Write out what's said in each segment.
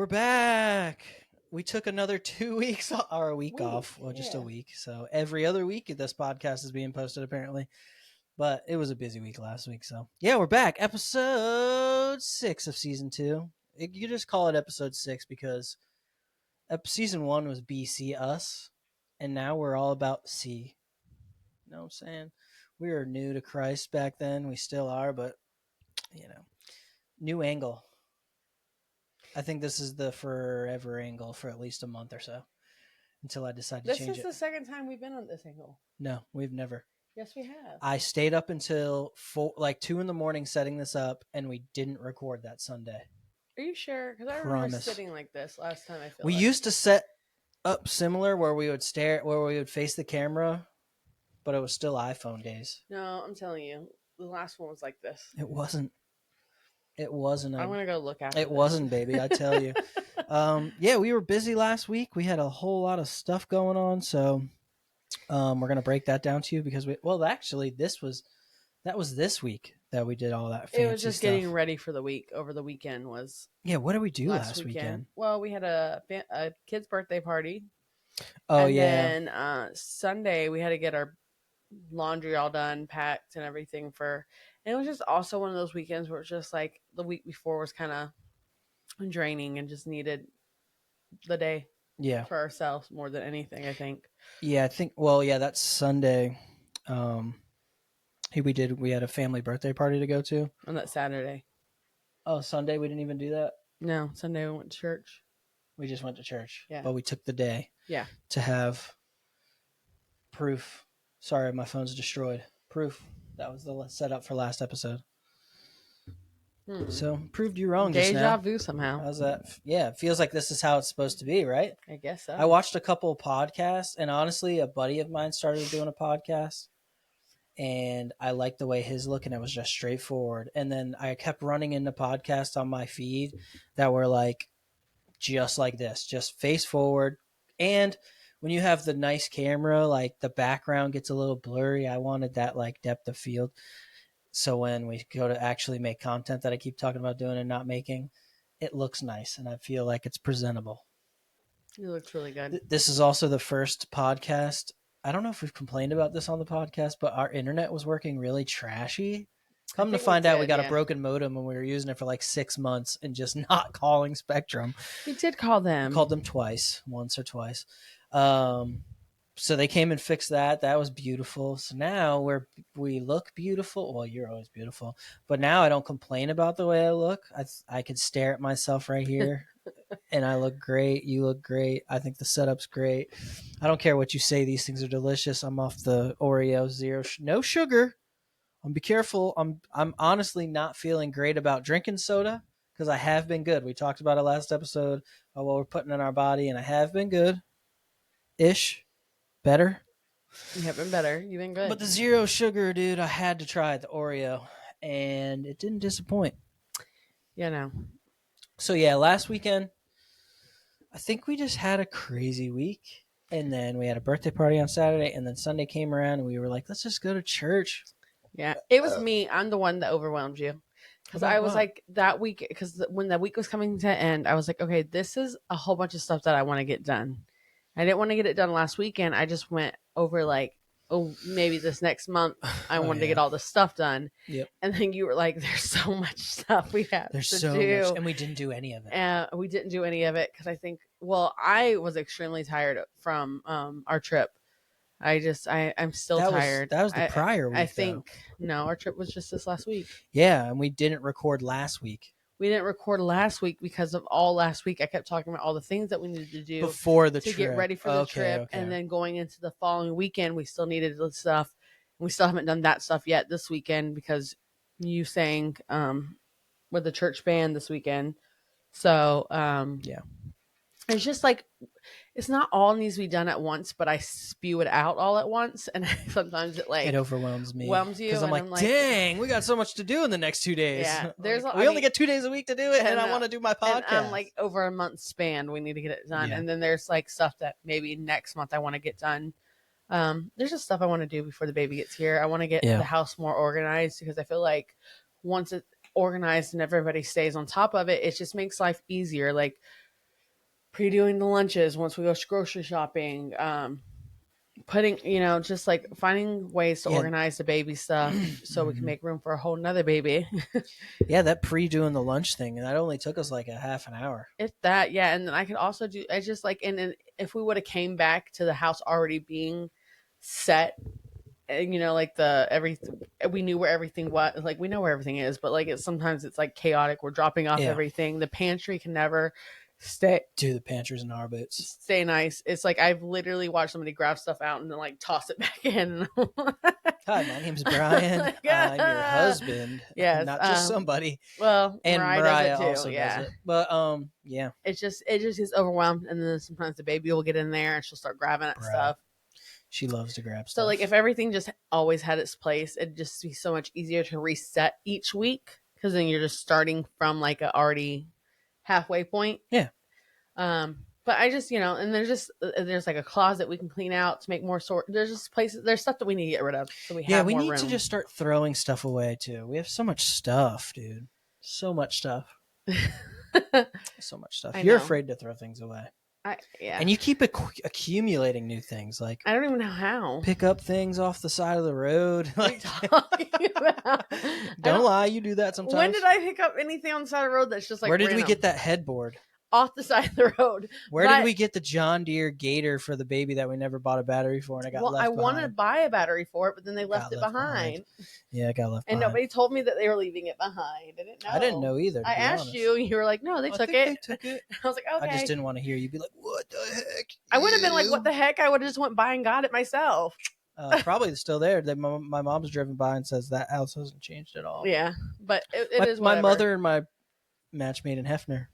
We're back. We took another 2 weeks or a week off. Well, just a yeah. week. So every other week this podcast is being posted apparently. But it was a busy week last week. So yeah, we're back. Episode 6 of season 2. You just call it episode 6 because season 1 was BC us. And now we're all about C. You know what I'm saying? We were new to Christ back then. We still are, but new angle. I think this is the forever angle for at least a month or so until I decide to change it. This is the second time we've been on this angle. No, we've never. Yes, we have. I stayed up until 2 a.m. setting this up, and we didn't record that Sunday. Are you sure? Because I remember sitting like this last time. We used to set up similar where we would face the camera, but it was still iPhone days. No, I'm telling you, the last one was like this. It wasn't. It wasn't. I'm gonna go look at it. It wasn't, baby. I tell you. Yeah, we were busy last week. We had a whole lot of stuff going on, so we're gonna break that down to you because that was this week that we did all that fancy It was just stuff. getting ready for the week. Over the weekend was. Yeah, what did we do last weekend? Well, we had a kid's birthday party. Oh, and yeah. Then Sunday we had to get our laundry all done, packed, and everything for. And it was just also one of those weekends where it's just like the week before was kind of draining and just needed the day for ourselves more than anything, I think. Yeah, I think, well, yeah, that's Sunday. We had a family birthday party to go to. On that Saturday. Oh, Sunday we didn't even do that? No, Sunday we went to church. We just went to church. Yeah. But we took the day. Yeah. To have proof. Sorry, my phone's destroyed. Proof. That was the setup for last episode. So, proved you wrong just now. Deja vu somehow. How's that? Yeah, it feels like this is how it's supposed to be, right? I guess so. I watched a couple podcasts, and honestly, a buddy of mine started doing a podcast, and I liked the way his look, and it was just straightforward. And then I kept running into podcasts on my feed that were like, just like this, just face forward. And when you have the nice camera, like the background gets a little blurry. I wanted that like depth of field. So when we go to actually make content that I keep talking about doing and not making, it looks nice. And I feel like it's presentable. It looks really good. This is also the first podcast. I don't know if we've complained about this on the podcast, but our internet was working really trashy. Come to find out, we got a broken modem and we were using it for like 6 months and just not calling Spectrum. We did call them. We called them once or twice. So they came and fixed that. That was beautiful. So now we look beautiful. Well, you're always beautiful, but now I don't complain about the way I look. I could stare at myself right here, and I look great. You look great. I think the setup's great. I don't care what you say. These things are delicious. I'm off the Oreo no sugar. Be careful. I'm honestly not feeling great about drinking soda because I have been good. We talked about it last episode about what we're putting in our body, and I have been good. Ish. Better. You have been better. You've been good. But the zero sugar, dude, I had to try it, the Oreo, and it didn't disappoint. Yeah, no. So, yeah, last weekend, I think we just had a crazy week. And then we had a birthday party on Saturday, and then Sunday came around, and we were like, let's just go to church. Yeah, it was me. I'm the one that overwhelmed you. Because I was like, that week, because when the week was coming to end, I was like, okay, this is a whole bunch of stuff that I want to get done. I didn't want to get it done last weekend. I just went over like, oh, maybe this next month I wanted to get all this stuff done. Yep. And then you were like, there's so much stuff we have There's to so do. much, and we didn't do any of it. We didn't do any of it because I think, I was extremely tired from our trip. I'm still tired. That was the prior week, I think, no, our trip was just this last week. Yeah, and we didn't record last week. We didn't record last week because of all last week. I kept talking about all the things that we needed to do before the trip to get ready for the trip. Okay. And then going into the following weekend, we still needed the stuff. And we still haven't done that stuff yet this weekend because you sang with the church band this weekend. So, yeah. It's just like, it's not all needs to be done at once, but I spew it out all at once. And sometimes it overwhelms me. Because I'm like, dang, we got so much to do in the next 2 days. Yeah. We only get 2 days a week to do it. And I want to do my podcast. And I'm like, over a month span, we need to get it done. Yeah. And then there's like stuff that maybe next month I want to get done. There's just stuff I want to do before the baby gets here. I want to get the house more organized because I feel like once it's organized and everybody stays on top of it, it just makes life easier. Like, pre-doing the lunches once we go grocery shopping, putting, just like finding ways to organize the baby stuff so we can make room for a whole nother baby. Yeah, that pre-doing the lunch thing, that only took us like a half an hour. If that, yeah. And then I could also do, I just like, and if we would have came back to the house already being set, and like we knew where everything was, like we know where everything is, but like sometimes it's like chaotic. We're dropping off everything. The pantry can never stay. Dude, the pantry's in our boots. Stay nice. It's like I've literally watched somebody grab stuff out and then like toss it back in. Hi, my name's Brian. I'm your husband. Yes, not just somebody. Well, and Mariah does it too. also does it. But yeah, it just gets overwhelmed, and then sometimes the baby will get in there and she'll start grabbing at stuff. She loves to grab stuff. So like if everything just always had its place, it'd just be so much easier to reset each week, because then you're just starting from like a already halfway point. Yeah. But I just, and there's like a closet we can clean out to make more sort. There's just places, there's stuff that we need to get rid of. So we have we more need room. to just start throwing stuff away too. We have so much stuff, dude. So much stuff. So much stuff. You're afraid to throw things away. Yeah. And you keep accumulating new things. Like, I don't even know how. Pick up things off the side of the road. What are you talking about? Don't lie, you do that sometimes. When did I pick up anything on the side of the road that's just like Where did random? we get that headboard? Off the side of the road. Where did we get the John Deere Gator for the baby that we never bought a battery for, and I got left behind? I wanted to buy a battery for it, but then they left it behind. Yeah, I got left behind. And nobody told me that they were leaving it behind. I didn't know either. I asked you, and you were like, "No, they took it." They took it. I was like, "Okay." I just didn't want to hear you be like, "What the heck?" I would have been like, "What the heck?" I would have just went by and got it myself. Probably still there. My mom's driven by and says that house hasn't changed at all. Yeah, but it is my mother and my match made in Hefner,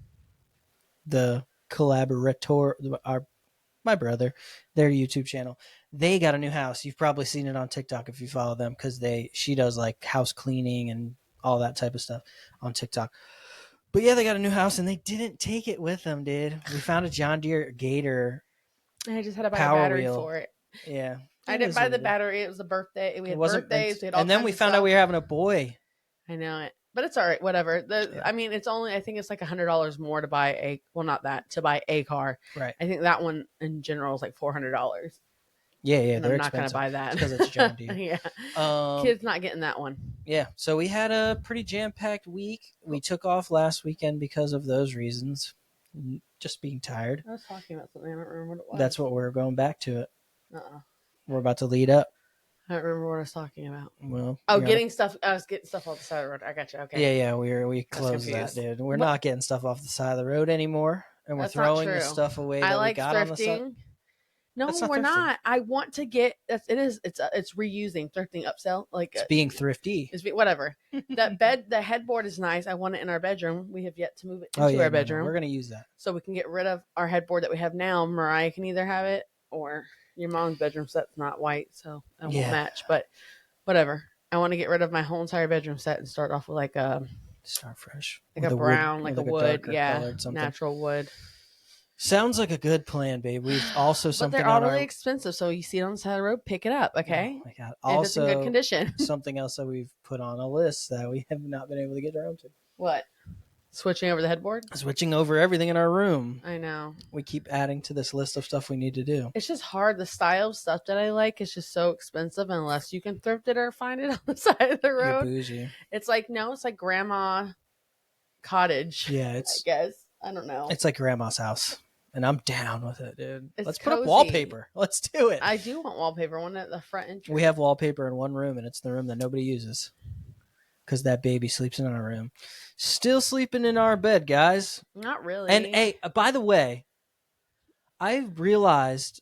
the collaborator, my brother, their YouTube channel, they got a new house. You've probably seen it on TikTok if you follow them, because she does like house cleaning and all that type of stuff on TikTok. But yeah, they got a new house and they didn't take it with them, dude. We found a John Deere Gator. I just had to buy a battery for it. Yeah. I didn't buy the battery. It was a birthday. We had birthdays. We had all and then we found out we were having a boy. I know it. But it's all right, whatever. I mean, it's only, I think it's like $100 more to buy to buy a car. Right. I think that one in general is like $400. Yeah, and they're not going to buy that. Because it's John Deere. Yeah. Kid's not getting that one. Yeah. So we had a pretty jam-packed week. We took off last weekend because of those reasons. Just being tired. I was talking about something. I don't remember what it was. That's what we're going back to it. We're about to lead up. I don't remember what I was talking about. Well, getting stuff. I was getting stuff off the side of the road. I got you. Okay. Yeah. We closed that, dude. We're not getting stuff off the side of the road anymore, and we're throwing the stuff away that we got thrifting. On the side. No, we're not. I want to get. It's reusing, thrifting, upsell. Like it's being thrifty. Whatever. The headboard is nice. I want it in our bedroom. We have yet to move it into our bedroom. We're gonna use that, so we can get rid of our headboard that we have now. Mariah can either have it or. Your mom's bedroom set's not white, so it won't match. But whatever. I want to get rid of my whole entire bedroom set and start off with like start fresh, like a brown, like a wood, natural wood. Sounds like a good plan, babe. We've also something. But they're all really expensive, so you see it on the side of the road, pick it up, okay? Oh my God. Also, if it's in good condition. Something else that we've put on a list that we have not been able to get around to. What? Switching over the headboard? Switching over everything in our room. I know. We keep adding to this list of stuff we need to do. It's just hard. The style of stuff that I like is just so expensive unless you can thrift it or find it on the side of the road. You're bougie. It's like grandma cottage. Yeah, I guess. I don't know. It's like grandma's house. And I'm down with it, dude. Let's cozy. Put up wallpaper. Let's do it. I do want wallpaper. One at the front entrance. We have wallpaper in one room, and it's the room that nobody uses. Because that baby sleeps in our room. Still sleeping in our bed, guys. Not really. And hey, by the way, I realized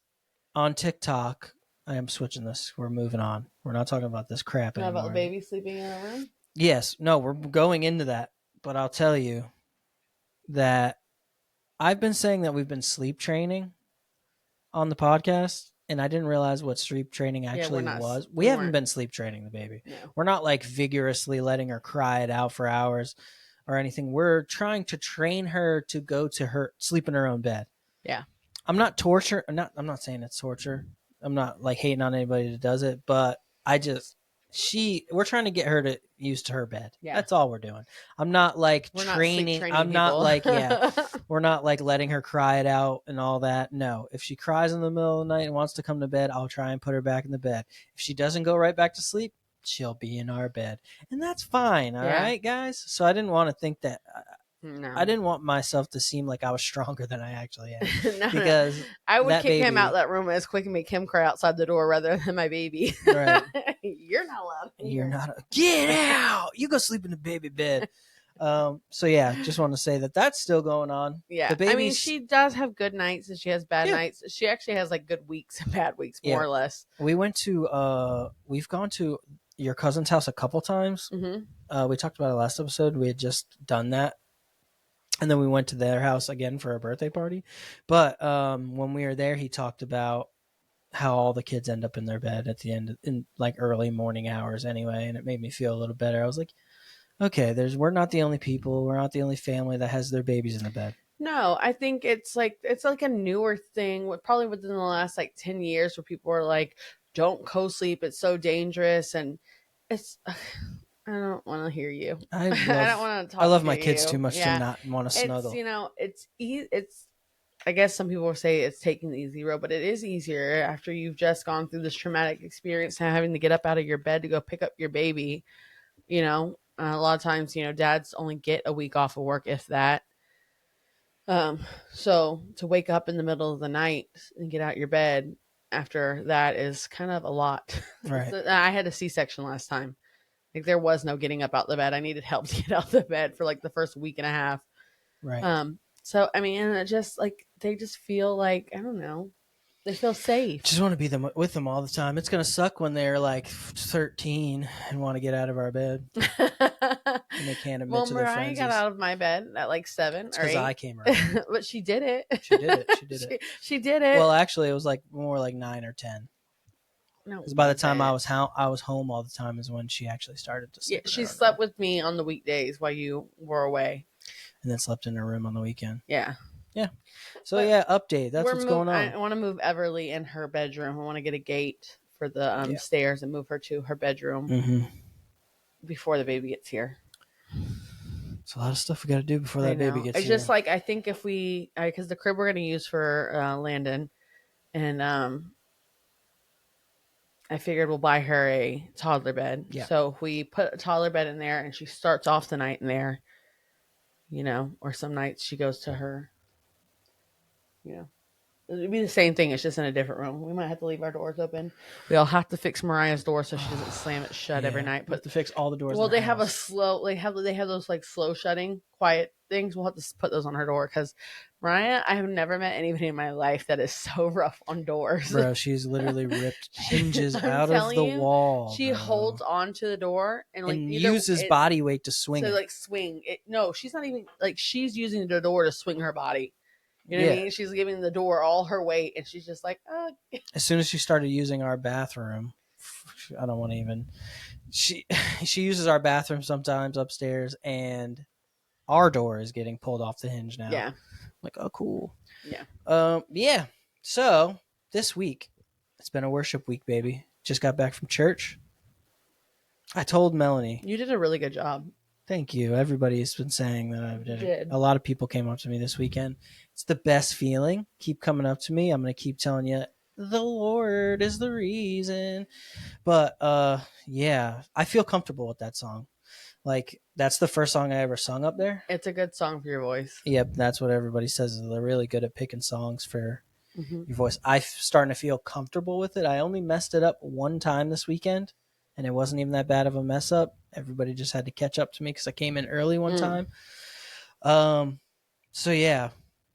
on TikTok, I am switching this. We're moving on. We're not talking about this crap anymore. About the baby sleeping in a room? Yes. No, we're going into that. But I'll tell you that I've been saying that we've been sleep training on the podcast. And I didn't realize what sleep training actually was. We haven't been sleep training the baby. No. We're not like vigorously letting her cry it out for hours or anything. We're trying to train her to go to her sleep in her own bed. Yeah. I'm not saying it's torture. I'm not like hating on anybody that does it, but I just we're trying to get her to used to her bed. Yeah. That's all we're doing. I'm not like We're not sleep training. training I'm not people. like, yeah, we're not like letting her cry it out and all that. No, if she cries in the middle of the night and wants to come to bed, I'll try and put her back in the bed. If she doesn't go right back to sleep, she'll be in our bed, and that's fine. All Yeah. right, guys. So I didn't want to think that. No. I didn't want myself to seem like I was stronger than I actually am. No. Because I would that kick him out baby, that room as quick and make him cry outside the door rather than my baby. right? You're not allowed. You're not. Get out. You go sleep in the baby bed. So yeah, just want to say that that's still going on. Yeah. The baby's, I mean, she does have good nights and she has bad Yeah. nights. She actually has like good weeks and bad weeks, more Yeah. or less. we've gone to your cousin's house a couple times. Mm-hmm. We talked about it last episode. We had just done that. And then we went to their house again for a birthday party. But when we were there, he talked about how all the kids end up in their bed at the end in like early morning hours anyway, and it made me feel a little better. I was like, okay, we're not the only people, we're not the only family that has their babies in the bed. No, I think it's like a newer thing, probably within the last like 10 years, where people are like, "Don't co-sleep; it's so dangerous." And it's, I don't want to hear you. I don't want to talk. I love to my kids you. too much to not want to snuggle. It's it's. I guess some people will say it's taking the easy road, but it is easier after you've just gone through this traumatic experience and having to get up out of your bed to go pick up your baby. A lot of times, dads only get a week off of work, if that. So to wake up in the middle of the night and get out your bed after that is kind of a lot. Right. I had a C-section last time. Like there was no getting up out the bed. I needed help to get out the bed for like the first week and a half. Right. So I mean, and it just like they just feel like, I don't know, they feel safe. Just want to be with them all the time. It's gonna suck when they're like 13 and want to get out of our bed and they can't admit to their Mariah friends. got out of my bed at like 7 or 8. Because I came around. But she did it. She did it. She did it. Well, actually, it was like more like 9 or 10. No, because by the time I was home all the time is when she actually started to sleep. Yeah, she slept with me on the weekdays while you were away, and then slept in her room on the weekend. Yeah. So yeah, update. That's what's going on. I want to move Everly in her bedroom. I want to get a gate for the stairs and move her to her bedroom before the baby gets here. It's a lot of stuff we got to do before that baby gets here. It's just like, I think if we, because the crib we're going to use for Landon, and I figured we'll buy her a toddler bed. Yeah. So if we put a toddler bed in there and she starts off the night in there, or some nights she goes to her, it'd be the same thing. It's just in a different room. We might have to leave our doors open. We'll have to fix Mariah's door so she doesn't slam it shut every night. But to fix all the doors. Well, they have they have those like slow shutting, quiet things. We'll have to put those on her door because Mariah, I have never met anybody in my life that is so rough on doors. Bro, she's literally ripped hinges out of the wall. She holds on to the door and uses body weight to swing it. Like swing it. No, she's not even like, she's using the door to swing her body. You know what I mean? She's giving the door all her weight, and she's just like, oh. As soon as she started using our bathroom, I don't want to even. She uses our bathroom sometimes upstairs, and our door is getting pulled off the hinge now. Yeah. I'm like, oh, cool. Yeah. Yeah. So this week, it's been a worship week, baby. Just got back from church. I told Melanie. You did a really good job. Thank you. Everybody's been saying that I did. A lot of people came up to me this weekend. It's the best feeling. Keep coming up to me. I'm going to keep telling you, the Lord is the reason. But yeah, I feel comfortable with that song. Like, that's the first song I ever sung up there. It's a good song for your voice. Yep, that's what everybody says. They're really good at picking songs for your voice. I'm starting to feel comfortable with it. I only messed it up one time this weekend, and it wasn't even that bad of a mess up. Everybody just had to catch up to me because I came in early one time. So yeah,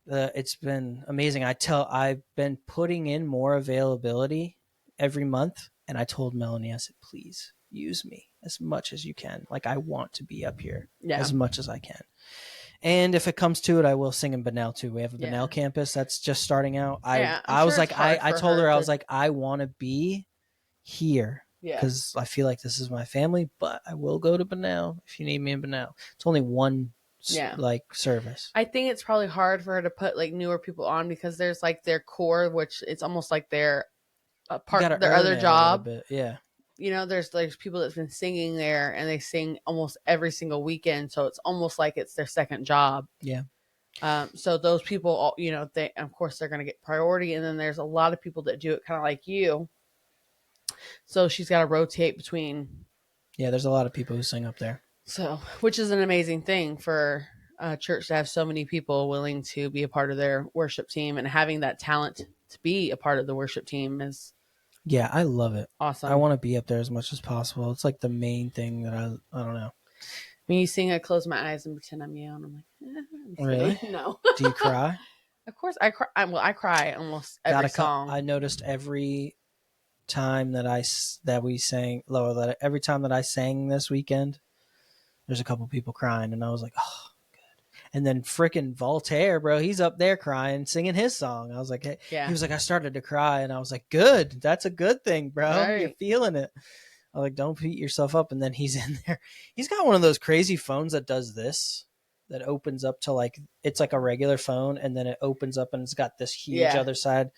it's been amazing. I've been putting in more availability every month, and I told Melanie, I said, please use me as much as you can. Like, I want to be up here as much as I can. And if it comes to it, I will sing in Bunnell too. We have a Bunnell campus that's just starting out. I was like, I told her, I was like, I want to be here. Because I feel like this is my family, but I will go to Bunnell if you need me in Bunnell. It's only one service. I think it's probably hard for her to put like newer people on because there's like their core, which it's almost like their part, their other job. Yeah. there's people that's been singing there, and they sing almost every single weekend, so it's almost like it's their second job. Yeah. So those people, they, of course, they're going to get priority, and then there's a lot of people that do it kind of like you. So she's got to rotate between. Yeah, there's a lot of people who sing up there. So, which is an amazing thing for a church to have so many people willing to be a part of their worship team, and having that talent to be a part of the worship team is Yeah, I love it. awesome. I want to be up there as much as possible. It's like the main thing that I don't know. When you sing, I close my eyes and pretend I'm you, and I'm like, I'm Really? No. Do you cry? Of course, I cry. I cry almost every song. I noticed every time that we sang, Lola, that every time that I sang this weekend, there's a couple people crying, and I was like, oh, good. And then frickin' Voltaire, bro, he's up there crying, singing his song. I was like, hey. Yeah. He was like, I started to cry, and I was like, good. That's a good thing, bro. Right. You're feeling it. I was like, don't beat yourself up. And then he's in there. He's got one of those crazy phones that does this, that opens up to like, it's like a regular phone, and then it opens up and it's got this huge other side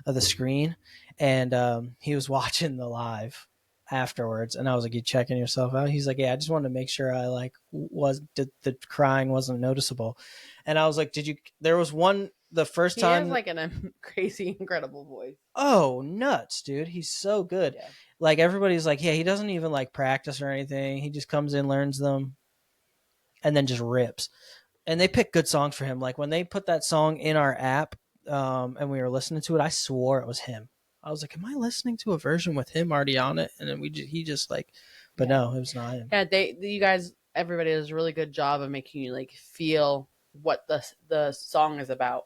of the screen. And he was watching the live afterwards, and I was like, you checking yourself out? He's like, yeah, I just wanted to make sure I like the crying wasn't noticeable. And I was like, there was one, the first time. He has like a crazy, incredible voice. Oh, nuts, dude. He's so good. Yeah. Like everybody's like, yeah, he doesn't even like practice or anything. He just comes in, learns them, and then just rips. And they pick good songs for him. Like when they put that song in our app, and we were listening to it, I swore it was him. I was like, am I listening to a version with him already on it? And then he just like, but no, it was not him. Yeah, you guys, everybody does a really good job of making you like feel what the song is about.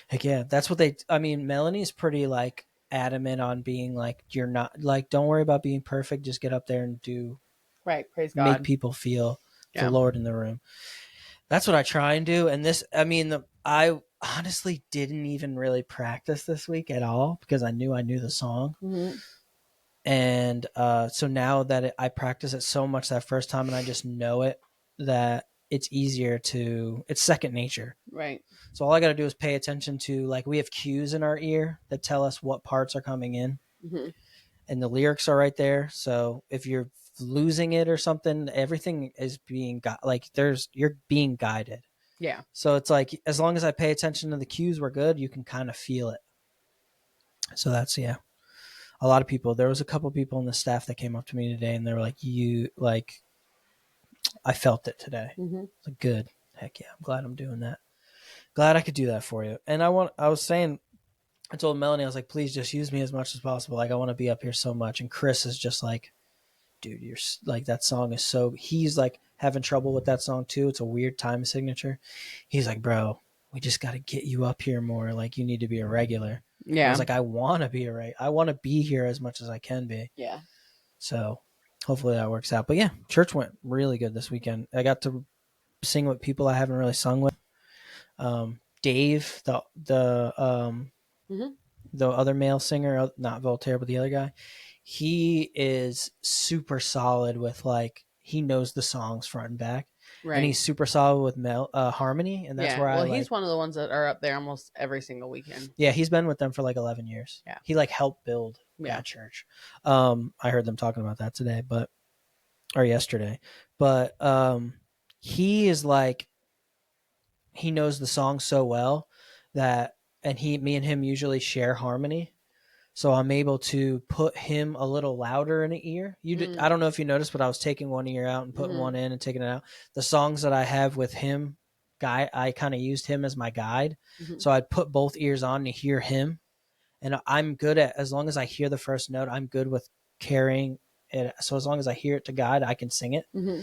Heck yeah, that's what Melanie's pretty like adamant on being like, you're not like, don't worry about being perfect, just get up there and do right, praise God, make people feel the Lord in the room. That's what I try and do. And I honestly didn't even really practice this week at all because I knew the song. Mm-hmm. And so now that I practice it so much that first time, and I just know it, that it's easier it's second nature. Right. So all I got to do is pay attention to, like, we have cues in our ear that tell us what parts are coming in. Mm-hmm. And the lyrics are right there. So if you're losing it or something, everything is being you're being guided. Yeah. So it's like, as long as I pay attention to the cues, we're good. You can kind of feel it. So that's, yeah. A lot of people, there was a couple people in the staff that came up to me today, and they were like, I felt it today. Mm-hmm. Like, good. Heck yeah. I'm glad I'm doing that. Glad I could do that for you. And I told Melanie, I was like, please just use me as much as possible. Like, I want to be up here so much. And Chris is just like, dude, you're like, that song is so, he's like having trouble with that song too. It's a weird time signature. He's like, bro, we just got to get you up here more. Like, you need to be a regular. Yeah. I was like, I want to be I want to be here as much as I can be. Yeah. So hopefully that works out. But yeah, church went really good this weekend. I got to sing with people I haven't really sung with. Dave, mm-hmm. the other male singer, not Voltaire, but the other guy, he is super solid with, like, he knows the songs front and back. Right. And he's super solid with harmony, and that's where he's one of the ones that are up there almost every single weekend. Yeah, he's been with them for like 11 years. Yeah. He like helped build that church. I heard them talking about that today, or yesterday. But he is like, he knows the song so well that, and me and him usually share harmony. So I'm able to put him a little louder in an ear. I don't know if you noticed, but I was taking one ear out and putting one in and taking it out. The songs that I have with him, I kind of used him as my guide. Mm-hmm. So I'd put both ears on to hear him. And I'm good at, as long as I hear the first note, I'm good with carrying it. So as long as I hear it to guide, I can sing it. Mm-hmm.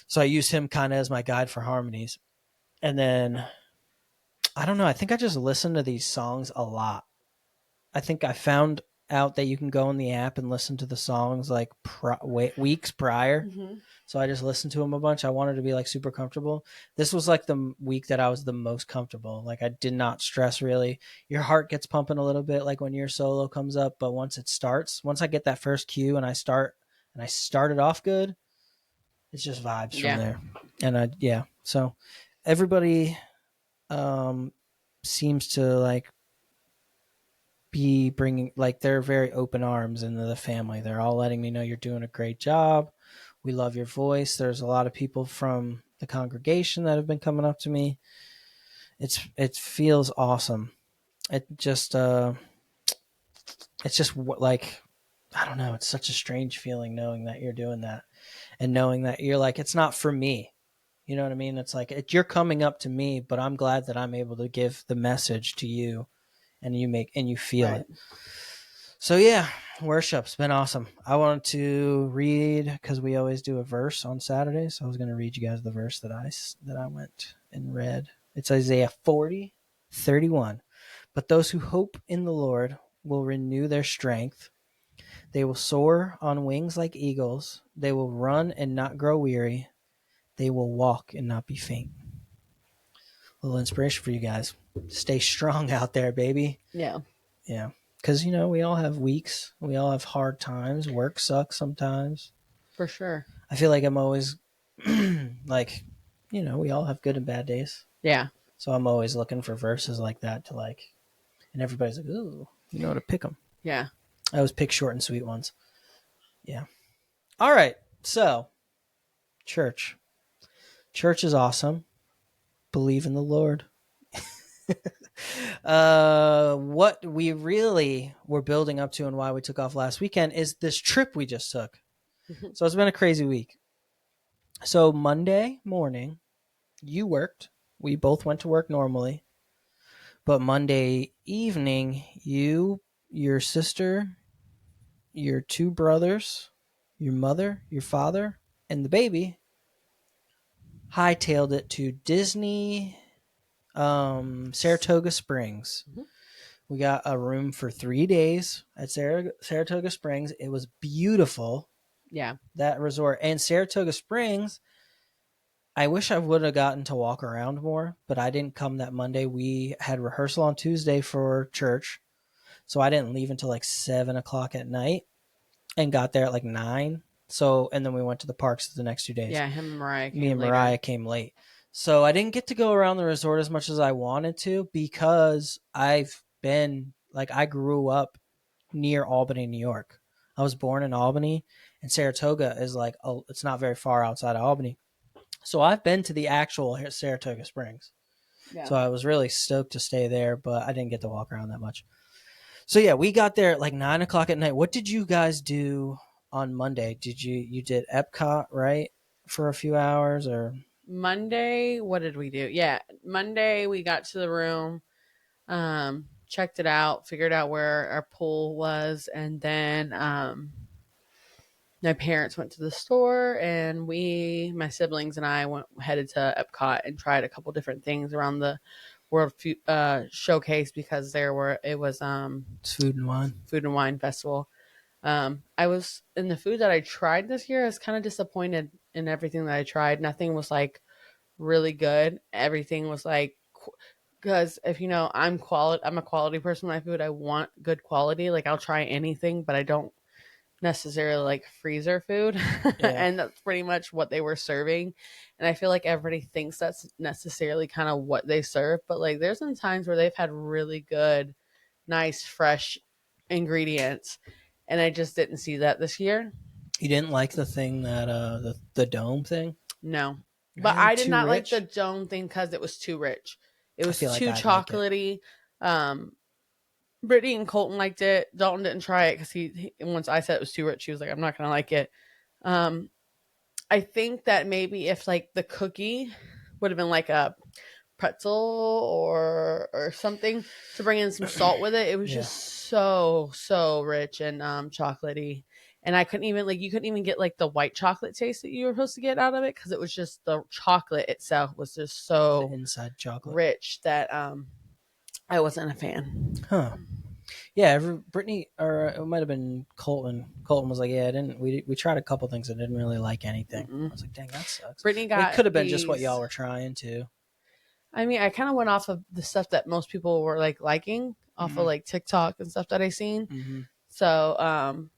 So I use him kind of as my guide for harmonies. And then, I don't know, I think I just listen to these songs a lot. I think I found out that you can go in the app and listen to the songs like weeks prior. Mm-hmm. So I just listened to them a bunch. I wanted to be like super comfortable. This was like the week that I was the most comfortable. Like, I did not stress really. Your heart gets pumping a little bit like when your solo comes up, but once I get that first cue and I start it off good, it's just vibes from there. And so everybody seems to like be bringing, like, they're very open arms into the family. They're all letting me know you're doing a great job. We love your voice. There's a lot of people from the congregation that have been coming up to me. It feels awesome. It just it's just like, I don't know. It's such a strange feeling knowing that you're doing that, and knowing that you're like, it's not for me. You know what I mean? It's like you're coming up to me, but I'm glad that I'm able to give the message to you, and you feel Right. it. So yeah, worship's been awesome. I wanted to read, because we always do a verse on Saturdays. So I was going to read you guys the verse that I went and read. It's Isaiah 40:31. But those who hope in the Lord will renew their strength. They will soar on wings like eagles. They will run and not grow weary. They will walk and not be faint. A little inspiration for you guys. Stay strong out there, baby. Yeah. Yeah. Because, we all have weeks. We all have hard times. Work sucks sometimes. For sure. I feel like I'm always like, we all have good and bad days. Yeah. So I'm always looking for verses like that to like, and everybody's like, ooh, to pick them. Yeah. I always pick short and sweet ones. Yeah. All right. So, church. Church is awesome. Believe in the Lord. What we really were building up to and why we took off last weekend is this trip we just took. So it's been a crazy week. So Monday morning, you worked. We both went to work normally. But Monday evening, you, your sister, your two brothers, your mother, your father, and the baby hightailed it to Disney, Saratoga Springs. Mm-hmm. We got a room for 3 days at Saratoga Springs. It was beautiful. Yeah. That resort. And Saratoga Springs, I wish I would have gotten to walk around more, but I didn't come that Monday. We had rehearsal on Tuesday for church. So I didn't leave until like 7 o'clock at night and got there at like 9. So, and then we went to the parks the next 2 days. Yeah, him and Mariah came Me and later. Mariah came late. So I didn't get to go around the resort as much as I wanted to, because I've been, like, I grew up near Albany, New York. I was born in Albany, and Saratoga is like, it's not very far outside of Albany. So I've been to the actual Saratoga Springs. Yeah. So I was really stoked to stay there, but I didn't get to walk around that much. So yeah, we got there at like 9 o'clock at night. What did you guys do on Monday? You did Epcot, right? For a few hours, or? Monday, what did we do? Yeah, Monday we got to the room, checked it out, figured out where our pool was, and then my parents went to the store, and my siblings and I headed to Epcot and tried a couple different things around the World Showcase, because it was Food and Wine festival. I was in the food that I tried this year. I was kind of disappointed in everything that I tried. Nothing was like really good. Everything was like, because if I'm a quality person with my food. I want good quality. Like, I'll try anything, but I don't necessarily like freezer food. Yeah. And that's pretty much what they were serving. And I feel like everybody thinks that's necessarily kind of what they serve, but like, there's been times where they've had really good, nice, fresh ingredients, and I just didn't see that this year. You didn't like the thing that the dome thing? No, but I did not like the dome thing because it was too rich. It was too chocolatey. Brittany and Colton liked it. Dalton didn't try it because he once I said it was too rich, he was like, "I'm not gonna like it." I think that maybe if like the cookie would have been like a pretzel or something to bring in some salt with it, it was just so rich and chocolatey. And I couldn't even you couldn't even get like the white chocolate taste that you were supposed to get out of it, because it was just the chocolate itself was just so the inside chocolate rich that I wasn't a fan. Huh. Yeah, Brittany, or it might have been Colton. Colton was like, "Yeah, I didn't. We tried a couple things and didn't really like anything." I was like, "Dang, that sucks." Brittany got. It could have been just what y'all were trying to. I mean, I kind of went off of the stuff that most people were like liking off of like TikTok and stuff that I seen. Mm-hmm. So,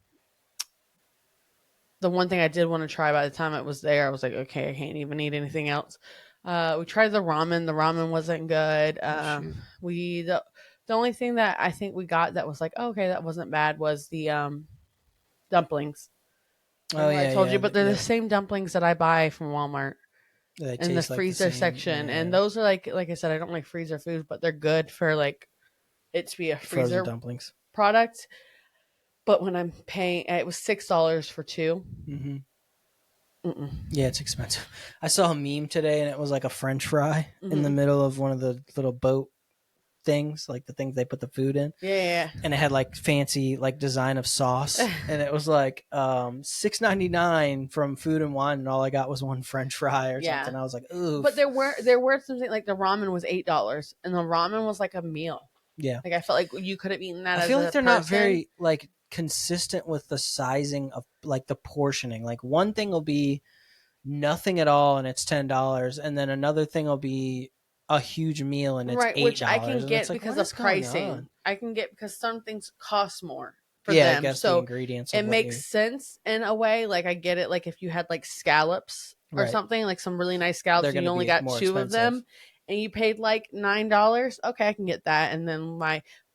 the one thing I did want to try by the time it was there, I was like, okay, I can't even eat anything else. We tried the ramen. The ramen wasn't good. The The only thing that I think we got that was like, oh, okay, that wasn't bad was the dumplings. Oh Remember I yeah, told you, yeah, but they're the same dumplings that I buy from Walmart they in the taste like the freezer same. section. And Yeah, those are like I said, I don't like freezer foods, but they're good for like it to be a frozen freezer dumplings. product. But when I'm paying, it was $6 for two. Mm-hmm. Mm-mm. Yeah, it's expensive. I saw a meme today, and it was like a French fry in the Mm-hmm. middle of one of the little boat things, like the things they put the food in, Yeah, and it had like fancy like design of sauce, yeah. and it was like $6.99 from Food and Wine, and all I got was one French fry or Yeah. something. I was like, But oof. there were something like the ramen was $8, and the ramen was like a meal. Yeah, Like I felt like you could have eaten that I as feel like a they're not person. very like consistent with the sizing of like the portioning. Like one thing will be nothing at all and it's $10, and then another thing will be a huge meal and it's Right, eight which I dollars can and it's get like, because what of is going pricing. on? I can get because some things cost more for Yeah, I them. guess the So ingredients of it what makes you sense in a way. Like I get it. Like if you had like scallops or right, something, like some really nice they're scallops, and going you to only be got more two of expensive. them, and you paid like $9. Okay, I can get that. And then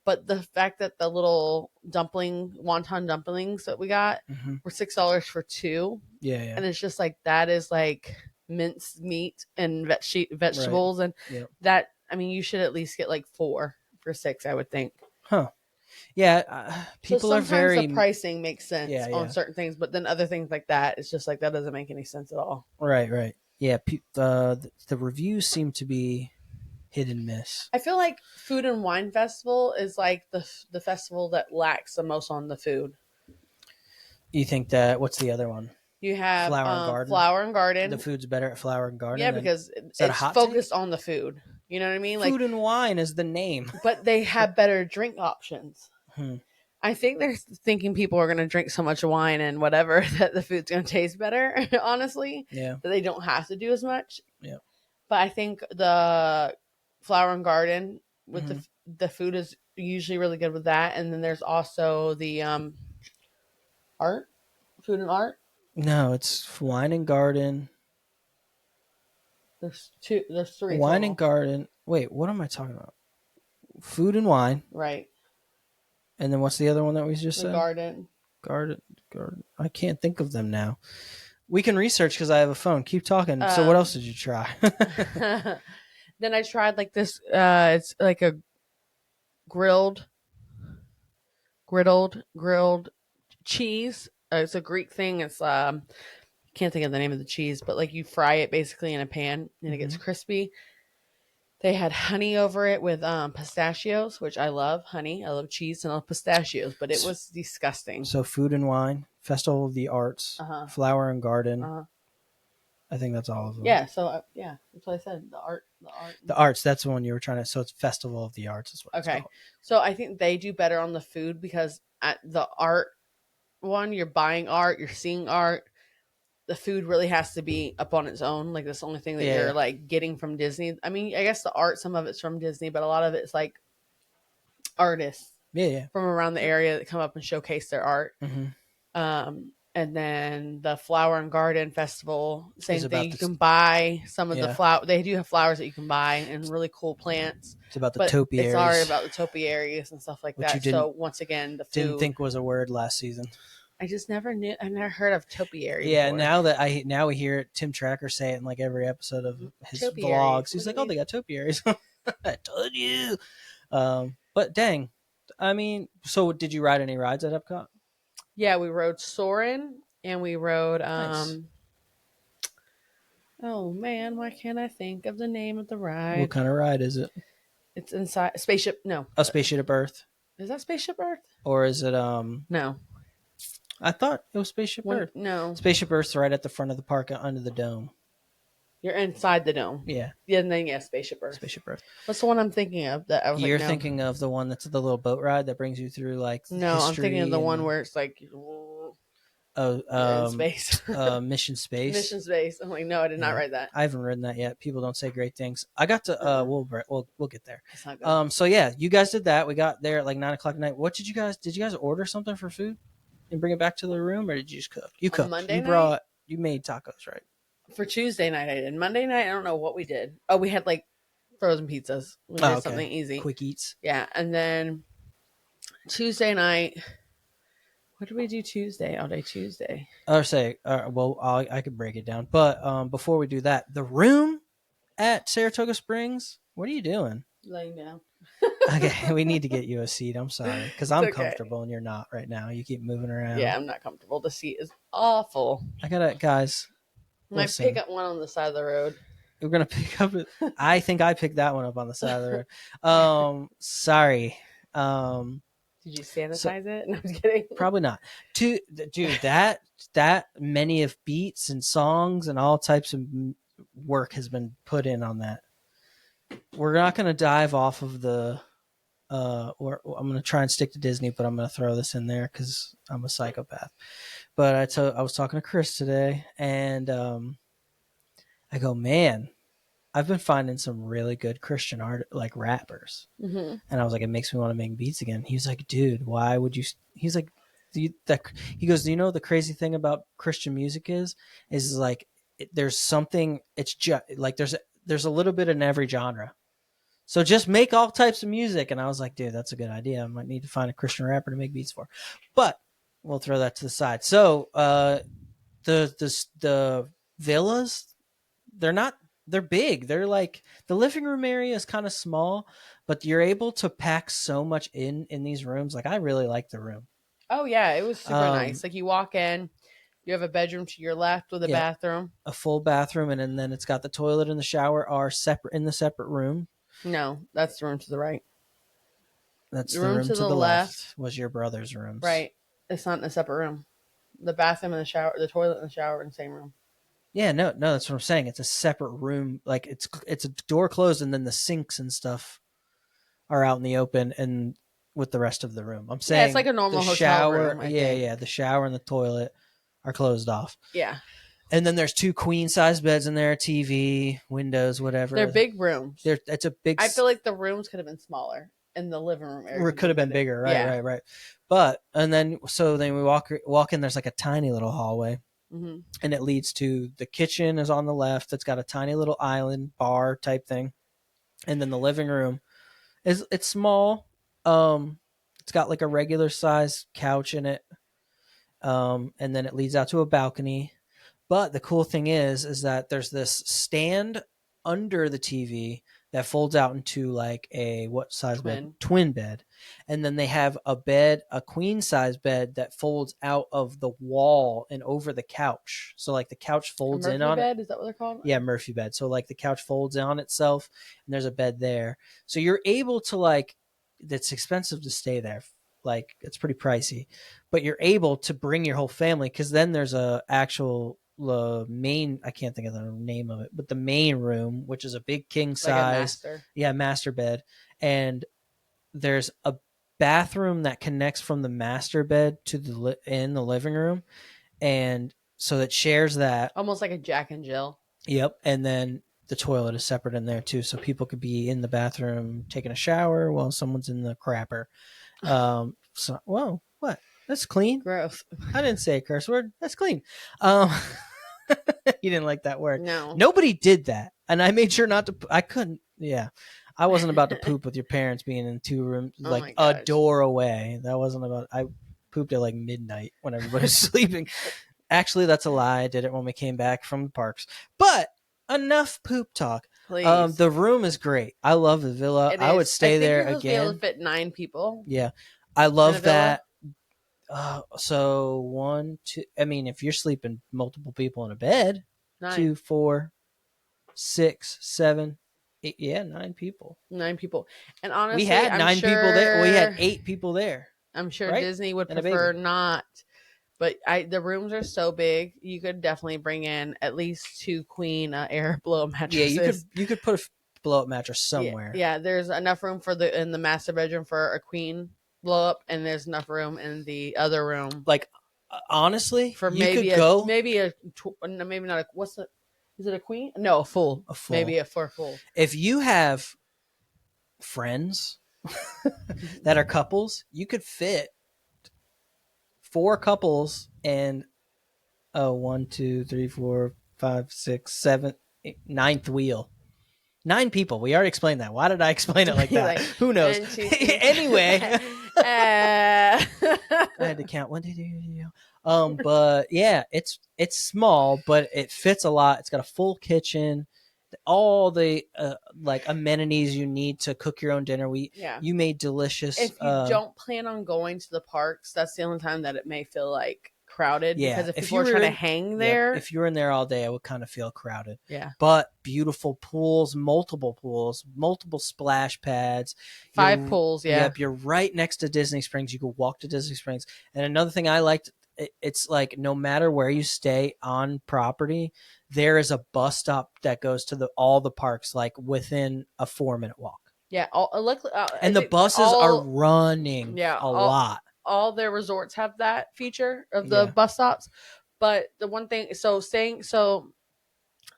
but the fact that the little wonton dumplings that we got Hmm. were $6 for two, Yeah, yeah, and it's just like that is like minced meat and right, vegetables, and yeah, that I mean you should at least get like four for six, I would think. huh, yeah. So People are sometimes the very, pricing makes sense yeah, on yeah, certain things, but then other things like that, it's just like that doesn't make any sense at all. right, right, yeah. The reviews seem to be hit and miss. I feel like Food and Wine Festival is like the festival that lacks the most on the food. You think that what's the other one? You have Flower and Garden. Flower and The Garden, food's better at Flower and Garden yeah, than, because is that a it's hot take? focused on the food. You know what I mean? Like, Food and Wine is the name. but they have better drink options. Hmm. I think they're thinking people are going to drink so much wine and whatever that the food's going to taste better, honestly, Yeah, that they don't have to do as much. yeah. But I think the Flower and Garden with Hmm. the food is usually really good with that. And then there's also the art, food and art. No, it's Wine and Garden. There's three Wine and total. Garden. Wait, what am I talking about? Food and Wine. Right. And then what's the other one that we just The said? garden. Garden. Garden. I can't think of them now. We can research because I have a phone. Keep talking. So what Um, else did you try? then I tried like this. It's like a grilled, grilled cheese. It's a Greek thing. It's can't think of the name of the cheese, but like you fry it basically in a pan and it gets Hmm. crispy. They had honey over it with pistachios, which I love. Honey, I love cheese, and I love pistachios, but it was disgusting. So Food and Wine, Festival of the Arts, Uh huh. Flower and Garden. Uh huh. I think that's all of them. Yeah. So yeah, that's what I said. The art. The Arts, that's the one you were trying to. So it's Festival of the Arts is what it's Okay. called. So I think they do better on the food because at the art one, you're buying art, you're seeing art. The food really has to be up on its own. Like that's the only thing that Yeah. you're like getting from Disney. I mean, I guess the art, some of it's from Disney, but a lot of it's like artists Yeah, yeah. from around the area that come up and showcase their art. Hmm. And then the Flower and Garden Festival, Is same about thing. You this. can buy some of the Yeah. flower. They do have flowers that you can buy and really cool plants. It's about the But it's already topiaries, about the topiaries and stuff like which you that. So once again, the didn't food. think was a word last season. I just never knew. I never heard of topiary. Yeah, before. now we hear Tim Tracker say it in like every episode of his Topiaries. vlogs. He's What like, do "Oh, they got topiaries." I told you. But dang, I mean, so did you ride any rides at Epcot? Yeah, we rode Soarin' and we rode Nice. oh man, why can't I think of the name of the What ride? kind of ride is it? It's inside Spaceship. No, A Spaceship Earth, is that Spaceship Earth? or is it No, I thought it was Spaceship Earth. no. Spaceship Earth's right at the front of the park under the dome. You're inside the dome. Yeah, Yeah, and then Spaceship Earth. Spaceship Earth. What's the one I'm thinking of? That I was You're like, no, thinking of the one that's the little boat ride that brings you through like no. I'm thinking of history the one and where it's like oh in space. Mission Space. Mission Space. I'm like, no, I did not Yeah. write that. I haven't ridden that yet. People don't say great things. I got to we'll get there. That's not good. So yeah, you guys did that. We got there at like 9 o'clock at night. What did you guys order something for food and bring it back to the room, or did you just cook? You cooked. Monday You made tacos, right? For Tuesday night, I did. Monday night, I don't know what we did. Oh, we had like frozen pizzas. We Oh, needed okay. something easy. Quick eats. Yeah, and then Tuesday night. What did we do Tuesday? All day Tuesday. Or say, well, I could break it down. But before we do that, the room at Saratoga Springs, what are you doing? Laying down. Okay, we need to get you a seat. I'm sorry, because It's I'm okay. comfortable and you're not right now. You keep moving around. Yeah, I'm not comfortable. The seat is awful. I gotta, guys. I might pick Listen, up one on the side of the road. we're gonna pick up. I think I picked that one up on the side of the road. Sorry. Did you So sanitize it? No, I'm just kidding. probably not. Dude, that many of beats and songs and all types of work has been put in on that. We're not gonna dive off of the. Or I'm gonna try and stick to Disney, but I'm gonna throw this in there because I'm a psychopath. But I was talking to Chris today, and I go, man, I've been finding some really good Christian art, like rappers. Mm-hmm. And I was like, it makes me want to make beats again. He was like, dude, why would you? He's like, he goes, do you know the crazy thing about Christian music is like, there's something. It's just like there's a little bit in every genre. So just make all types of music. And I was like, dude, that's a good idea. I might need to find a Christian rapper to make beats for. But we'll throw that to the side. So the villas, they're big. They're like the living room area is kind of small, but you're able to pack so much in these rooms. Like I really like the room. Oh yeah, it was super nice. Like you walk in, you have a bedroom to your left with a Yeah, bathroom. a full bathroom, and then it's got the toilet and the shower are separate in the separate room. No, that's the room to the right. That's The the room room to to the the left, left was your brother's rooms. right. It's not in a separate room. The bathroom and the shower, the toilet and the shower in the same room. Yeah, no, that's what I'm saying. It's a separate room. Like it's a door closed, and then the sinks and stuff are out in the open, and with the rest of the room. I'm saying Yeah, it's like a normal the hotel shower. room. I think. Yeah, the shower and the toilet are closed off. Yeah, And then there's 2 queen size beds in there, TV, windows, whatever. they're big rooms. It's a big. I feel like the rooms could have been smaller, and the living room area Or it could have been bigger, right, yeah. right. But and then we walk in. There's like a tiny little hallway, Mm-hmm. and it leads to the kitchen is on the left. It's got a tiny little island bar type thing, and then the living room it's small. It's got like a regular size couch in it, and then it leads out to a balcony. But the cool thing is that there's this stand under the TV that folds out into like a what size bed? Twin bed. And then they have a queen size bed that folds out of the wall and over the couch. So like the couch folds in on bed, it. is that what they're called? Yeah, Murphy bed. So like the couch folds on itself and there's a bed there. So you're able to like, it's expensive to stay there. Like it's pretty pricey, but you're able to bring your whole family because then there's a actual main, I can't think of the name of it, but the main room, which is a big king size, master bed, and there's a bathroom that connects from the master bed to in the living room, and so it shares that almost like a Jack and Jill. Yep, and then the toilet is separate in there too, so people could be in the bathroom taking a shower while someone's in the crapper. So, whoa, what? That's clean. Gross. I didn't say a curse word. That's clean. You didn't like that word. No. Nobody did that. And I made sure not to. I couldn't. Yeah. I wasn't about to poop with your parents being in 2 rooms, like a door away. That wasn't about. I pooped at like midnight when everybody's sleeping. Actually, that's a lie. I did it when we came back from the parks. But enough poop talk. Please. The room is great. I love the villa. I would stay there again. Be able to fit 9 people. Yeah. I love that. So 1, 2. I mean, if you're sleeping multiple people in a bed, 9. 2, 4, 6, 7, 8. Yeah, 9 people. 9 people. And honestly, we had 9 people there. We had 8 people there. I'm sure Disney would prefer not. But the rooms are so big, you could definitely bring in at least 2 queen air blow up mattresses. Yeah, you could put a blow up mattress somewhere. Yeah, there's enough room in the master bedroom for a queen blow up, and there's enough room in the other room. Like honestly, for maybe maybe not a is it a queen? No, a full. Maybe a full. If you have friends that are couples, you could fit 4 couples and 1, 2, 3, 4, 5, 6, 7, 8, 9th wheel. 9 people. We already explained that. Why did I explain it like that? Like, Who knows? 1, 2, 3. Anyway, I had to count 1, 2, 3. But yeah, it's small, but it fits a lot. It's got a full kitchen, all the like amenities you need to cook your own dinner. You made delicious. If you don't plan on going to the parks, that's the only time that it may feel like crowded. Yeah, because if people are trying to hang there, if you were in there all day, it would kind of feel crowded. Yeah, but beautiful pools, multiple splash pads, 5 pools. Yeah, yep, you're right next to Disney Springs. You could walk to Disney Springs. And another thing I liked, it's like no matter where you stay on property, there is a bus stop that goes to all the parks, like within a 4-minute walk. Yeah, and the buses are running a lot. All their resorts have that feature of the bus stops. But the one thing, so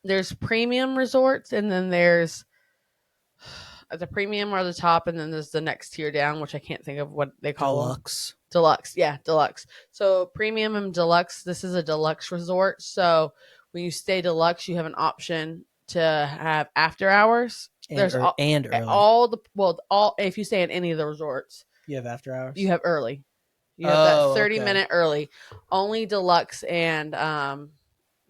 there's premium resorts, and then there's the premium are the top, and then there's the next tier down, which I can't think of what they call Deluxe. Deluxe, yeah, deluxe. So premium and deluxe. This is a deluxe resort. So when you stay deluxe, you have an option to have after hours. There's early. If you stay at any of the resorts, you have after hours. You have early. You have that 30-minute early. Only deluxe and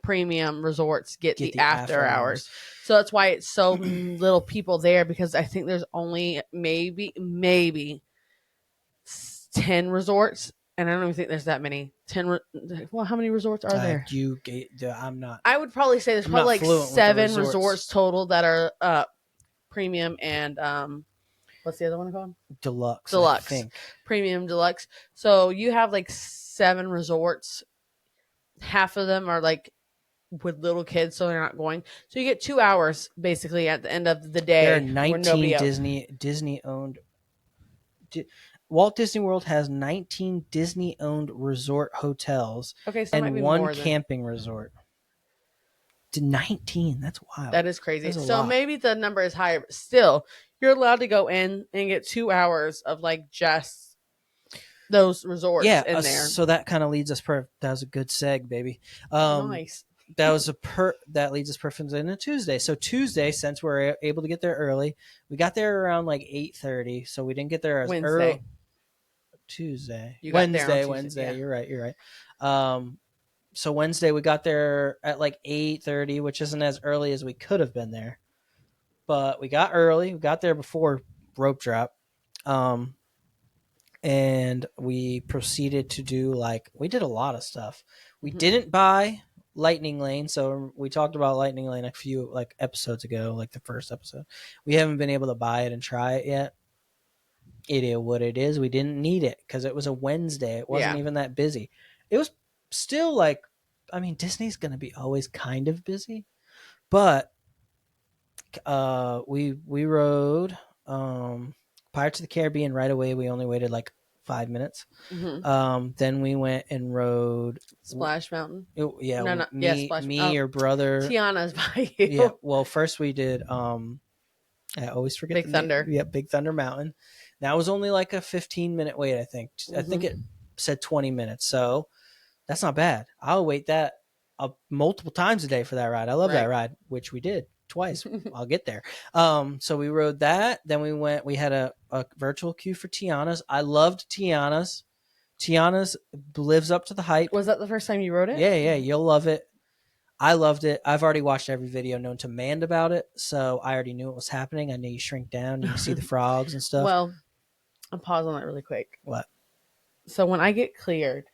premium resorts get the after hours. So that's why it's so little people there, because I think there's only maybe 10 resorts, and I don't even think there's that many. 10. Well, how many resorts are there? I'm not. I would probably say there's probably like 7 resorts total that are premium and what's the other one called? Deluxe. I think. Premium, deluxe. So you have like 7 resorts. Half of them are like with little kids, so they're not going. So you get 2 hours basically at the end of the day. There are 19 Disney owned. Walt Disney World has 19 Disney owned resort hotels. Okay, so and 1 camping resort. 19. That's wild. That is crazy. So maybe the number is higher, but still, you're allowed to go in and get 2 hours of like just those resorts in there. So that kind of leads us that was a good seg, baby. Nice. That leads us perfect into Tuesday. So Tuesday, since we're able to get there early, we got there around like 8:30. So we didn't get there as early. Tuesday. Wednesday. Yeah. You're right. So Wednesday we got there at like 8:30, which isn't as early as we could have been there, but we got early. We got there before rope drop, and we proceeded to do we did a lot of stuff. We didn't buy Lightning Lane, so we talked about Lightning Lane a few episodes ago, like the first episode. We haven't been able to buy it and try it yet. It is what it is. We didn't need it because it was a Wednesday. It wasn't even that busy. It was still Disney's going to be always kind of busy, but we rode Pirates of the Caribbean right away. We only waited 5 minutes. Then we went and rode Splash Mountain. Your brother Tiana's by you. Yeah. Well, first we did. I always forget Big Thunder. Yeah, Big Thunder Mountain. That was only a 15-minute wait, I think. I think it said 20 minutes, so that's not bad. I'll wait that multiple times a day for that ride. I love that ride, which we did twice. I'll get there. So we rode that. Then we had a virtual queue for Tiana's. I loved Tiana's. Tiana's lives up to the hype. Was that the first time you rode it? Yeah, you'll love it. I loved it. I've already watched every video known to man about it, so I already knew what was happening. I knew you shrink down, you see the frogs and stuff. Well, I'll pause on that really quick. What? So when I get cleared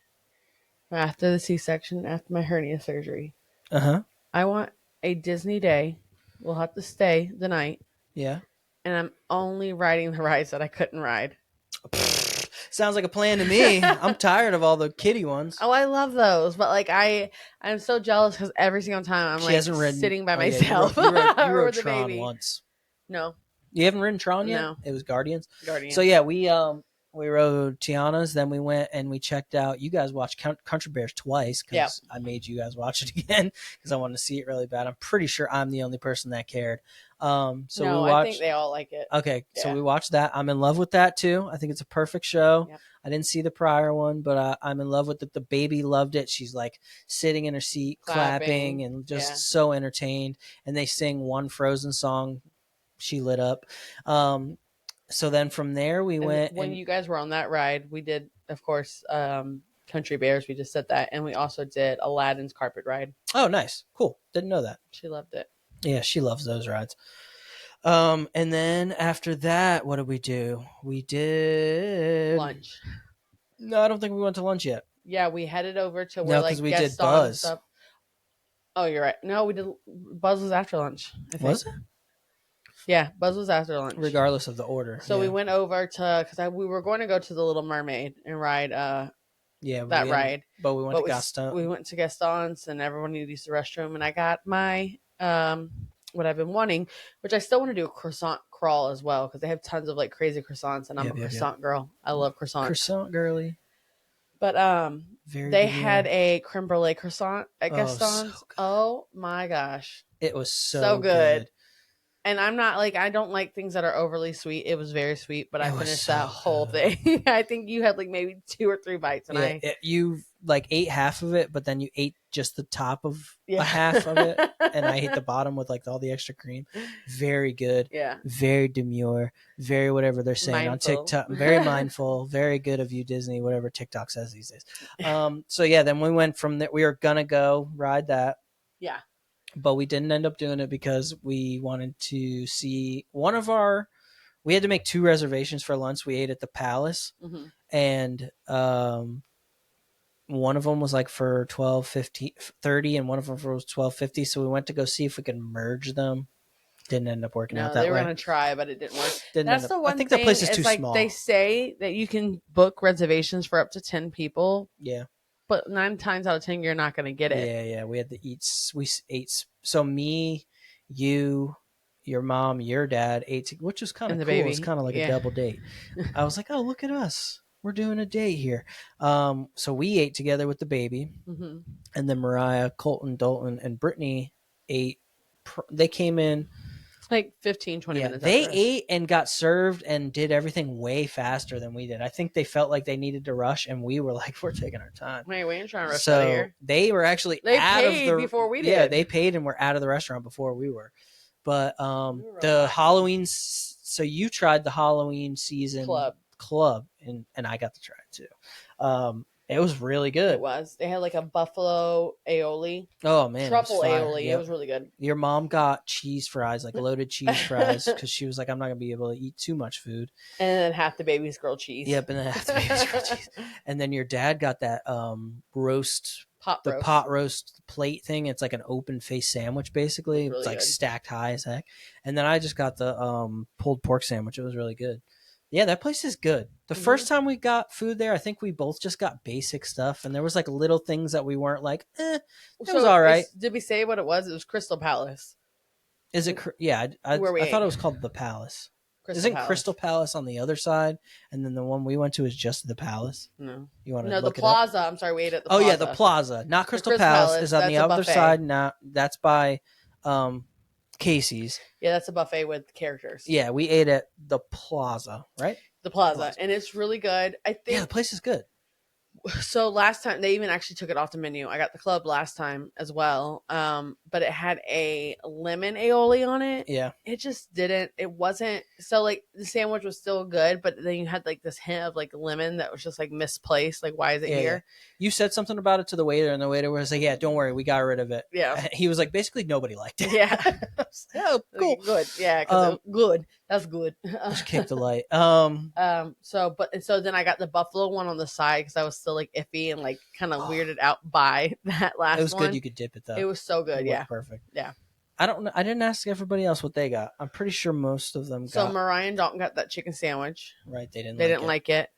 after the C-section, after my hernia surgery, I want a Disney day. We'll have to stay the night. Yeah. And I'm only riding the rides that I couldn't ride. Sounds like a plan to me. I'm tired of all the kiddie ones. Oh, I love those, but I'm so jealous because every single time I'm sitting by myself. Yeah, you rode Tron once. No, you haven't ridden Tron yet. No, it was Guardians. So yeah, we rode Tiana's. Then we went and we checked out. You guys watched Country Bears twice because I made you guys watch it again because I wanted to see it really bad. I'm pretty sure I'm the only person that cared. I think they all like it. Okay, so we watched that. I'm in love with that too. I think it's a perfect show. Yep. I didn't see the prior one, but I'm in love with it. The baby loved it. She's sitting in her seat, clapping and just so entertained. And they sing one Frozen song she lit up. So then from there we went, when and you guys were on that ride, we did, of course, Country Bears. We just said that, and we also did Aladdin's carpet ride. oh, nice, cool. Didn't know that. She loved it. Yeah, she loves those rides. And then after that, what did we do? We did Lunch. No, I don't think we went to lunch yet. Yeah, we headed over to where No, because like we did Gaston Buzz. stuff. Oh, you're right. No, we did. Buzz was after lunch. I think. Was it? Yeah, Buzz was after lunch. Regardless of the order. So we went over to because we were going to go to the Little Mermaid and ride that ride, but we went to Gaston. We went to Gaston's and everyone needed to use the restroom, and I got my what I've been wanting, which I still want to do a croissant crawl as well because they have tons of like crazy croissants, and I'm a croissant girl. I love croissants. Croissant girly. But they had a creme brulee croissant at Gaston's. So oh my gosh, it was so good. And I'm not like, I don't like things that are overly sweet. It was very sweet, but I finished that whole thing. I think you had like maybe 2 or 3 bites, and you like ate half of it, but then you ate just the top of a half of it, and I ate the bottom with like all the extra cream. Very good. Yeah. Very demure. Very whatever they're saying on TikTok. Very mindful. Very good of you, Disney. Whatever TikTok says these days. So yeah, then we went from there. We were gonna go ride that. Yeah. But we didn't end up doing it because we wanted to see we had to make 2 reservations for lunch. We ate at the Palace, and one of them was like for $12.30, and one of them was $12.50. So we went to go see if we could merge them. Didn't end up working out that way. They were going to try, but it didn't work. That's the one I think the place is too small. They say that you can book reservations for up to 10 people. Yeah. But 9 times out of 10, you're not going to get it. Yeah. We had to eat. We ate. So me, you, your mom, your dad ate, which was kind of cool. Baby. It was kind of like a double date. I was like, oh, look at us. We're doing a date here. So we ate together with the baby. Mm-hmm. And then Mariah, Colton, Dalton, and Brittany ate. They came in. Like 15, 20 minutes. They ate and got served and did everything way faster than we did. I think they felt like they needed to rush, and we were like, we're taking our time. Wait, we ain't trying to rush out of here. They were actually before we did. Yeah, they paid and were out of the restaurant before we were. But the Halloween, so you tried the Halloween season club, and I got to try it too. It was really good. It was. They had like a buffalo aioli. Oh man, truffle aioli. Yep. It was really good. Your mom got cheese fries, like loaded cheese fries, because she was like, "I'm not gonna be able to eat too much food." And then half the baby's grilled cheese. Yep, and then half the baby's grilled cheese. And then your dad got that pot roast plate thing. It's like an open face sandwich, basically. It's like stacked high as heck. And then I just got the pulled pork sandwich. It was really good. Yeah, that place is good. The first time we got food there, I think we both just got basic stuff, and there was like little things that we weren't like, it was all right. Did we say what it was? It was Crystal Palace. Is it? Yeah, I thought it was called the Palace. Crystal Palace on the other side, and then the one we went to is just the Palace? No. You want to the Plaza. I'm sorry, we ate at the Plaza. Oh yeah, the Plaza. Not Crystal Palace is on the other side. Not that's by Casey's. Yeah, that's a buffet with characters. Yeah, we ate at the Plaza, right? The Plaza. And it's really good. I think. Yeah, the place is good. So last time they even actually took it off the menu. I got the club last time as well. But it had a lemon aioli on it. Yeah. It just didn't. It wasn't. So like the sandwich was still good, but then you had like this hint of like lemon that was just like misplaced. Like why is it here? Yeah. You said something about it to the waiter, and the waiter was like, "Yeah, don't worry, we got rid of it." Yeah. He was like, basically nobody liked it. Yeah. Oh, cool. Good. Yeah. Because good. That's good. Just kick the light. So then I got the buffalo one on the side because I was still like iffy and like kind of weirded out by that last one. It was good. You could dip it though. It was so good. Yeah. Perfect. Yeah. I don't know. I didn't ask everybody else what they got. I'm pretty sure most of them got. So Mariah and Dalton got that chicken sandwich. Right. They didn't like it.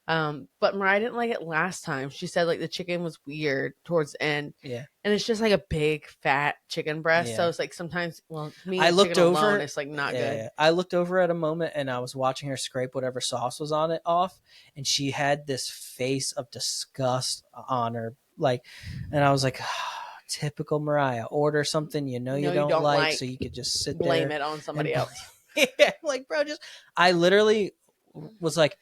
But Mariah didn't like it last time. She said like the chicken was weird towards the end. Yeah. And it's just like a big fat chicken breast. Yeah. So it's like sometimes, I looked over. Alone, it's like not good. Yeah. I looked over at a moment and I was watching her scrape whatever sauce was on it off, and she had this face of disgust on her, like, and I was like, typical Mariah. Order something you don't like, so you could just sit there, blame it on somebody else. Yeah, like bro, I literally was like,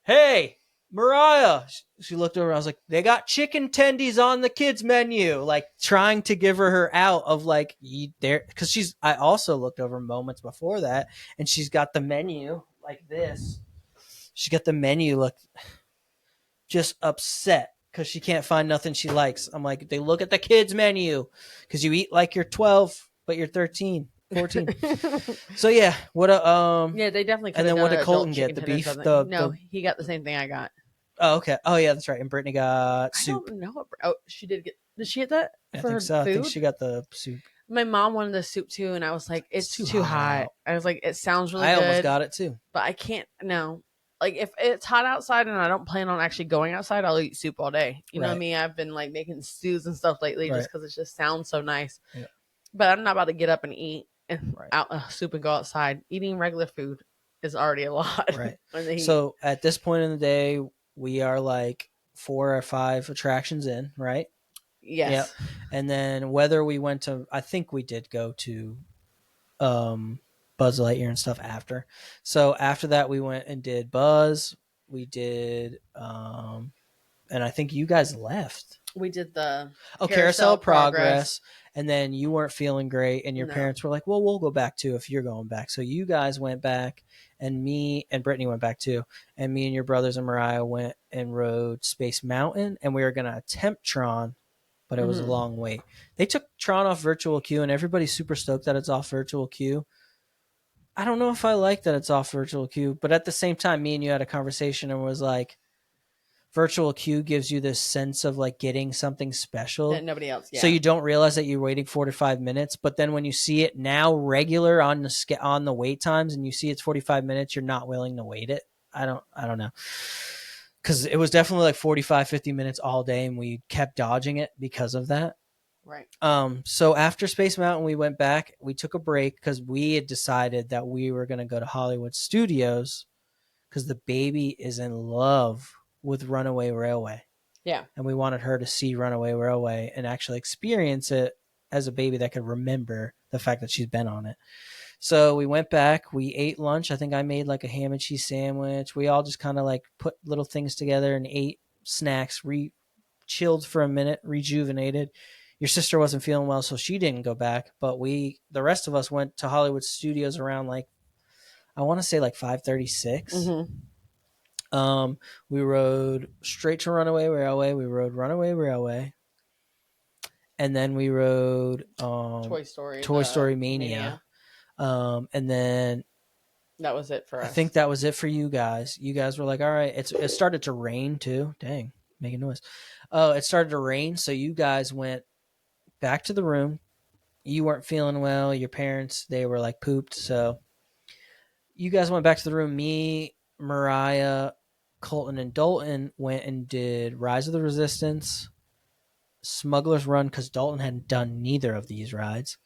hey, Mariah. She looked over. I was like, they got chicken tendies on the kids menu, like trying to give her out of like there, because I also looked over moments before that, and she's got the menu like this. She got the menu look just upset because she can't find nothing she likes. I'm like, they look at the kids menu because you eat like you're 12, but you're 13. 14. So yeah, what a Yeah, they definitely could and have then done what an did adult Colton get? chicken The tender or beef, something. No, the he got the same thing I got. oh okay, oh yeah, that's right. And Brittany got I soup. don't know. Oh, she did get. Did she get that I for think her so. I think food? she got the soup. My mom wanted the soup too, and I was like, It's "It's too too hot hot." out. I was like, "It sounds really I almost good, got it too. but I can't." No, like if it's hot outside and I don't plan on actually going outside, I'll eat soup all day. You know what I Right. mean? I've been like making stews and stuff lately just Right. because it just sounds so nice. Yeah. But I'm not about to get up and eat and Right. out soup and go outside. Eating regular food is already a lot. Right. in the heat. So at this point in the day, we are like 4 or 5 attractions in, right? Yes. Yep. And then whether we went to, I think we did go to Buzz Lightyear and stuff after. So after that, we went and did Buzz. We did, and I think you guys left. We did the Carousel of Progress. And then you weren't feeling great, and your No. parents were like, well, we'll go back too if you're going back. So you guys went back, and me and Brittany went back too. And me and your brothers and Mariah went and rode Space Mountain, and we were going to attempt Tron, but it was a long wait. They took Tron off virtual queue, and everybody's super stoked that it's off virtual queue. I don't know if I like that it's off virtual queue, but at the same time, me and you had a conversation and was like, virtual queue gives you this sense of like getting something special that nobody else. Yeah. So you don't realize that you're waiting 45 minutes, but then when you see it now regular on the wait times and you see it's 45 minutes, you're not willing to wait it. I don't know. Cuz it was definitely like 45 50 minutes all day and we kept dodging it because of that. Right. So after Space Mountain we went back, we took a break cuz we had decided that we were going to go to Hollywood Studios cuz the baby is in love with Runaway Railway. Yeah. And we wanted her to see Runaway Railway and actually experience it as a baby that could remember the fact that she's been on it. So we went back, we ate lunch. I think I made like a ham and cheese sandwich. We all just kind of like put little things together and ate snacks, chilled for a minute, rejuvenated. Your sister wasn't feeling well, so she didn't go back. But the rest of us went to Hollywood Studios around like, I want to say like 5:36. Mm-hmm. We rode straight to Runaway Railway. We rode Runaway Railway. And then we rode Toy Story Mania. And then that was it for us. I think that was it for you guys. You guys were like, all right, it started to rain too. Dang, making noise. It started to rain. So you guys went back to the room. You weren't feeling well. Your parents, they were like pooped. So you guys went back to the room. Me, Mariah, Colton, and Dalton went and did Rise of the Resistance, Smuggler's Run, because Dalton hadn't done neither of these rides,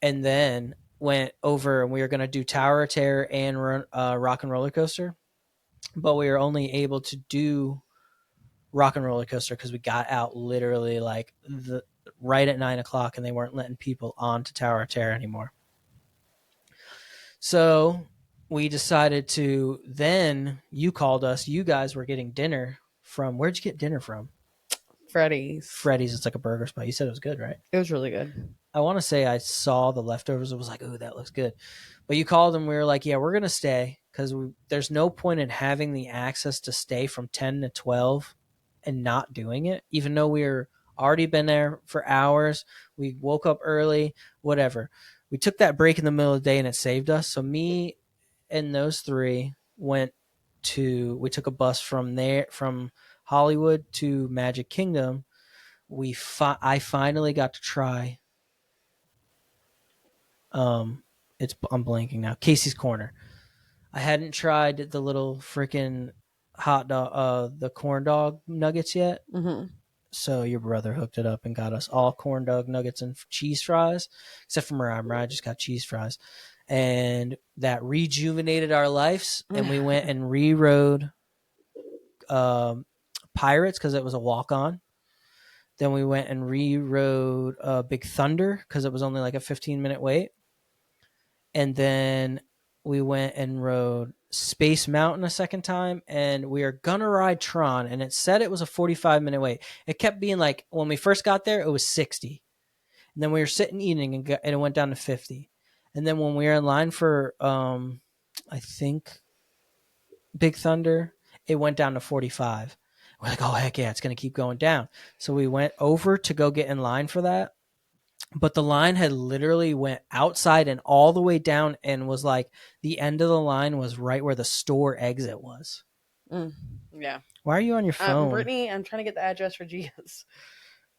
and then went over and we were going to do Tower of Terror and Rock and Roller Coaster, but we were only able to do Rock and Roller Coaster because we got out literally like right at 9:00 and they weren't letting people on to Tower of Terror anymore. So we decided to, then you called us. You guys were getting dinner from, where'd you get dinner from? Freddy's. It's like a burger spot. You said it was good, right? It was really good. I want to say I saw the leftovers. It was like, oh, that looks good. But you called and we were like, yeah, we're going to stay because there's no point in having the access to stay from 10 to 12 and not doing it, even though we were already been there for hours. We woke up early, whatever. We took that break in the middle of the day and it saved us. So me and those three we took a bus from Hollywood to Magic Kingdom. I finally got to try I'm blanking now. Casey's Corner. I hadn't tried the little freaking hot dog, the corn dog nuggets yet. Mm-hmm. So your brother hooked it up and got us all corn dog nuggets and cheese fries, except for Mariah. Mariah just got cheese fries, and that rejuvenated our lives. And we went and rode Pirates because it was a walk on. Then we went and rode Big Thunder because it was only like a 15-minute wait. And then we went and rode Space Mountain a second time, and we are gonna ride Tron, and it said it was a 45-minute wait. It kept being like, when we first got there, it was 60. And then we were sitting eating, and it went down to 50. And then when we were in line for, I think, Big Thunder, it went down to 45. We're like, oh, heck yeah, it's going to keep going down. So we went over to go get in line for that. But the line had literally went outside and all the way down, and was like, the end of the line was right where the store exit was. Yeah. Why are you on your phone? Brittany, I'm trying to get the address for Gia's.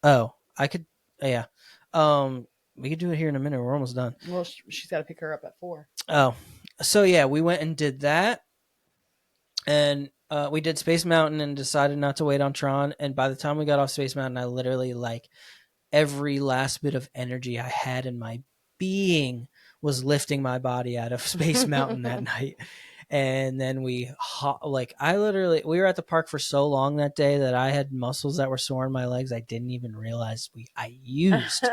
Oh, I could, yeah. We could do it here in a minute. We're almost done. Well, she's got to pick her up at 4. Oh, so yeah, we went and did that. And we did Space Mountain and decided not to wait on Tron. And by the time we got off Space Mountain, I literally, like, every last bit of energy I had in my being was lifting my body out of Space Mountain that night. And then we were at the park for so long that day that I had muscles that were sore in my legs I didn't even realize I used.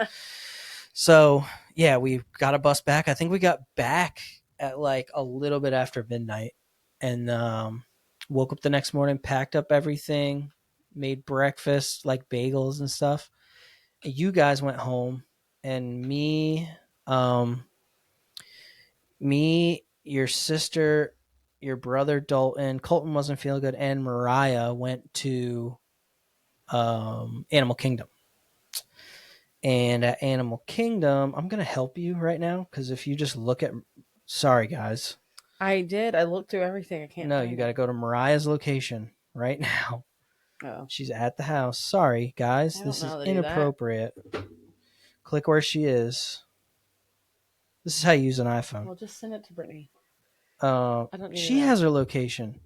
So yeah, we got a bus back. I think we got back at like a little bit after midnight, and woke up the next morning, packed up everything, made breakfast, like bagels and stuff. You guys went home, and me, your sister, your brother Dalton, Colton wasn't feeling good, and Mariah went to Animal Kingdom. And at Animal Kingdom, I'm going to help you right now, because if you just look at... Sorry, guys. I did. I looked through everything. I can't. No, you got to go to Mariah's location right now. Oh. She's at the house. Sorry, guys. This is inappropriate. Click where she is. This is how you use an iPhone. Well, just send it to Brittany. She has her location.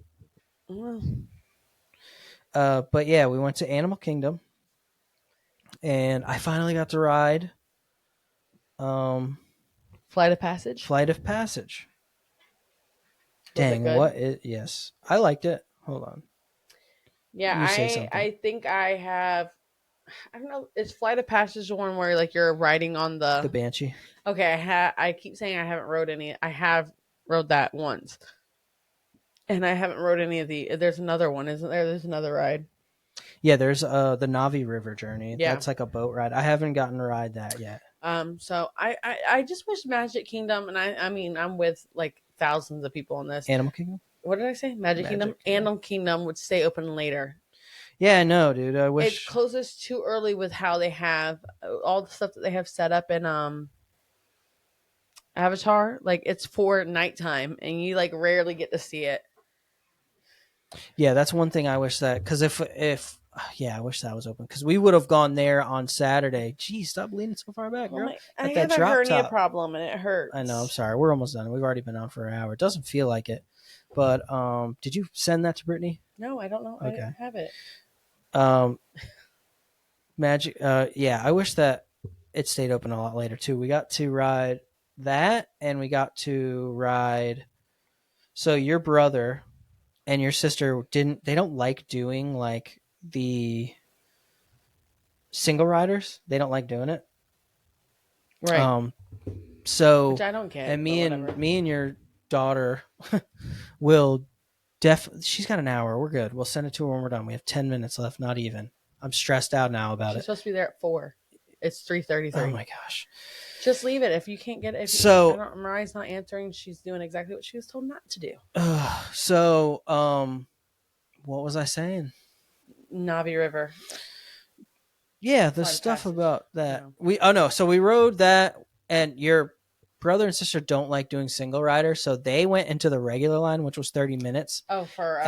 But yeah, we went to Animal Kingdom, and I finally got to ride Flight of Passage. Dang, what is... Yes, I liked it. Hold on. Yeah, I think I have... I don't know. Is Flight of Passage the one where, like, you're riding on the Banshee? Okay, I keep saying I haven't rode any. I have rode that once, and I haven't rode any of the... There's another one, isn't there? There's another ride. Yeah, there's the Navi River journey. Yeah. That's like a boat ride. I haven't gotten to ride that yet. So I just wish Magic Kingdom, and I mean, I'm with like thousands of people on this. Animal Kingdom? What did I say? Magic Kingdom? Animal Kingdom would stay open later. Yeah, I know, dude. I wish... It closes too early with how they have all the stuff that they have set up in Avatar. Like, it's for nighttime, and you like rarely get to see it. Yeah, that's one thing I wish that... Because if yeah, I wish that was open, because we would have gone there on Saturday. Geez, stop leaning so far back, girl. I have a hernia problem, and it hurts. I know. I'm sorry. We're almost done. We've already been on for an hour. It doesn't feel like it. But did you send that to Brittany? No, I don't know. Okay. I didn't have it. Magic. Yeah, I wish that it stayed open a lot later too. We got to ride that, and we got to ride... So your brother and your sister they don't like doing like the single riders. They don't like doing it. Right. So... Which I don't get. And me and your daughter will she's got an hour. We're good. We'll send it to her when we're done. We have 10 minutes left, not even. I'm stressed out now about it. She's supposed to be there at 4. It's 3:33. Oh my gosh. Just leave it. If you can't get it. Mariah's not answering. She's doing exactly what she was told not to do. What was I saying? Navi River. Yeah, the stuff about that. No. So we rode that, and your brother and sister don't like doing single rider, so they went into the regular line, which was 30 minutes. Oh, for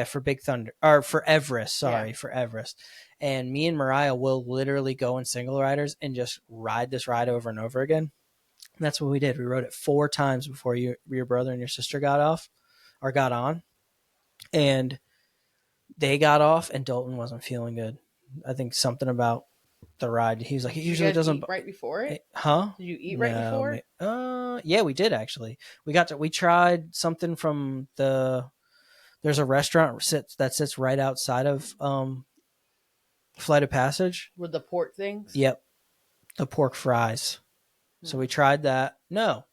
for Big Thunder, or for Everest. Sorry, for Everest. And me and Mariah will literally go in single riders and just ride this ride over and over again. And that's what we did. We rode it 4 times before your brother and your sister got on, and they got off, and Dalton wasn't feeling good. I think something about the ride. He was like, it usually doesn't... Eat right before it? Huh? Did you eat right before it? Yeah, we did actually. We tried something from there's a restaurant that sits right outside of Flight of Passage. With the pork things? Yep. The pork fries. So we tried that. No.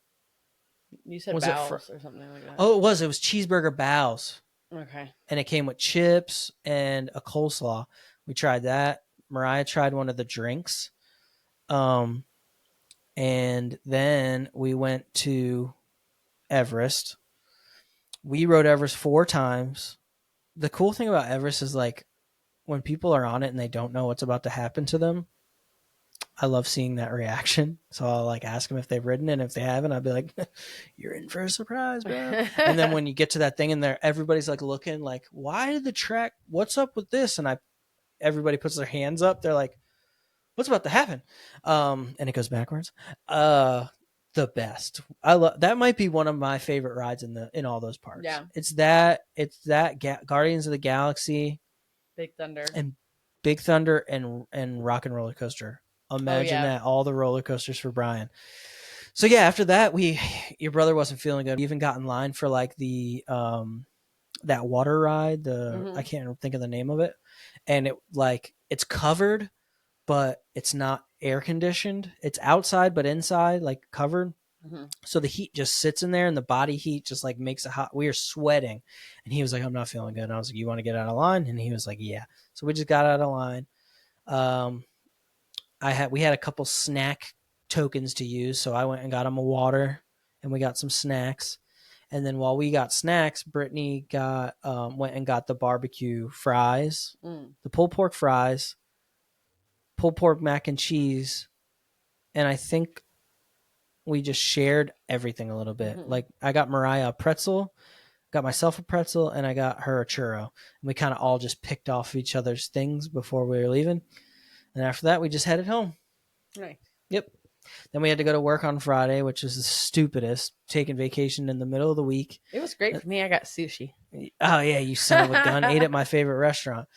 You said Was it bowels or something like that. Oh, it was. It was cheeseburger bows. Okay. And it came with chips and a coleslaw. We tried that. Mariah tried one of the drinks. Um, and then we went to Everest. We rode Everest 4 times. The cool thing about Everest is like when people are on it and they don't know what's about to happen to them, I love seeing that reaction. So I'll like ask them if they've ridden it. And if they haven't, I'll be like, you're in for a surprise, bro. And then when you get to that thing and there, everybody's like looking like, why did the track, what's up with this? And everybody puts their hands up. They're like, what's about to happen? And it goes backwards. The best. I love that. Might be one of my favorite rides in all those parks. Yeah. It's that Guardians of the Galaxy Big Thunder and Big Thunder and Rock and Roller Coaster. Imagine that, all the roller coasters for Brian. So yeah, after that, your brother wasn't feeling good. We even got in line for like the that water ride. I can't think of the name of it, and it's covered, but it's not air conditioned. It's outside, but inside, like covered. So the heat just sits in there, and the body heat just like makes it hot. We were sweating, and he was like, "I'm not feeling good." And I was like, "You want to get out of line?" And he was like, "Yeah." So we just got out of line. We had a couple snack tokens to use, so I went and got him a water, and we got some snacks. And then while we got snacks, Brittany went and got the barbecue fries, the pulled pork fries, pulled pork mac and cheese, and I think we just shared everything a little bit. Like I got Mariah a pretzel, got myself a pretzel, and I got her a churro. And we kind of all just picked off each other's things before we were leaving. And after that, we just headed home. Nice. Yep. Then we had to go to work on Friday, which was the stupidest, taking vacation in the middle of the week. It was great for me. I got sushi. Oh, yeah, you son of a gun. Ate at my favorite restaurant.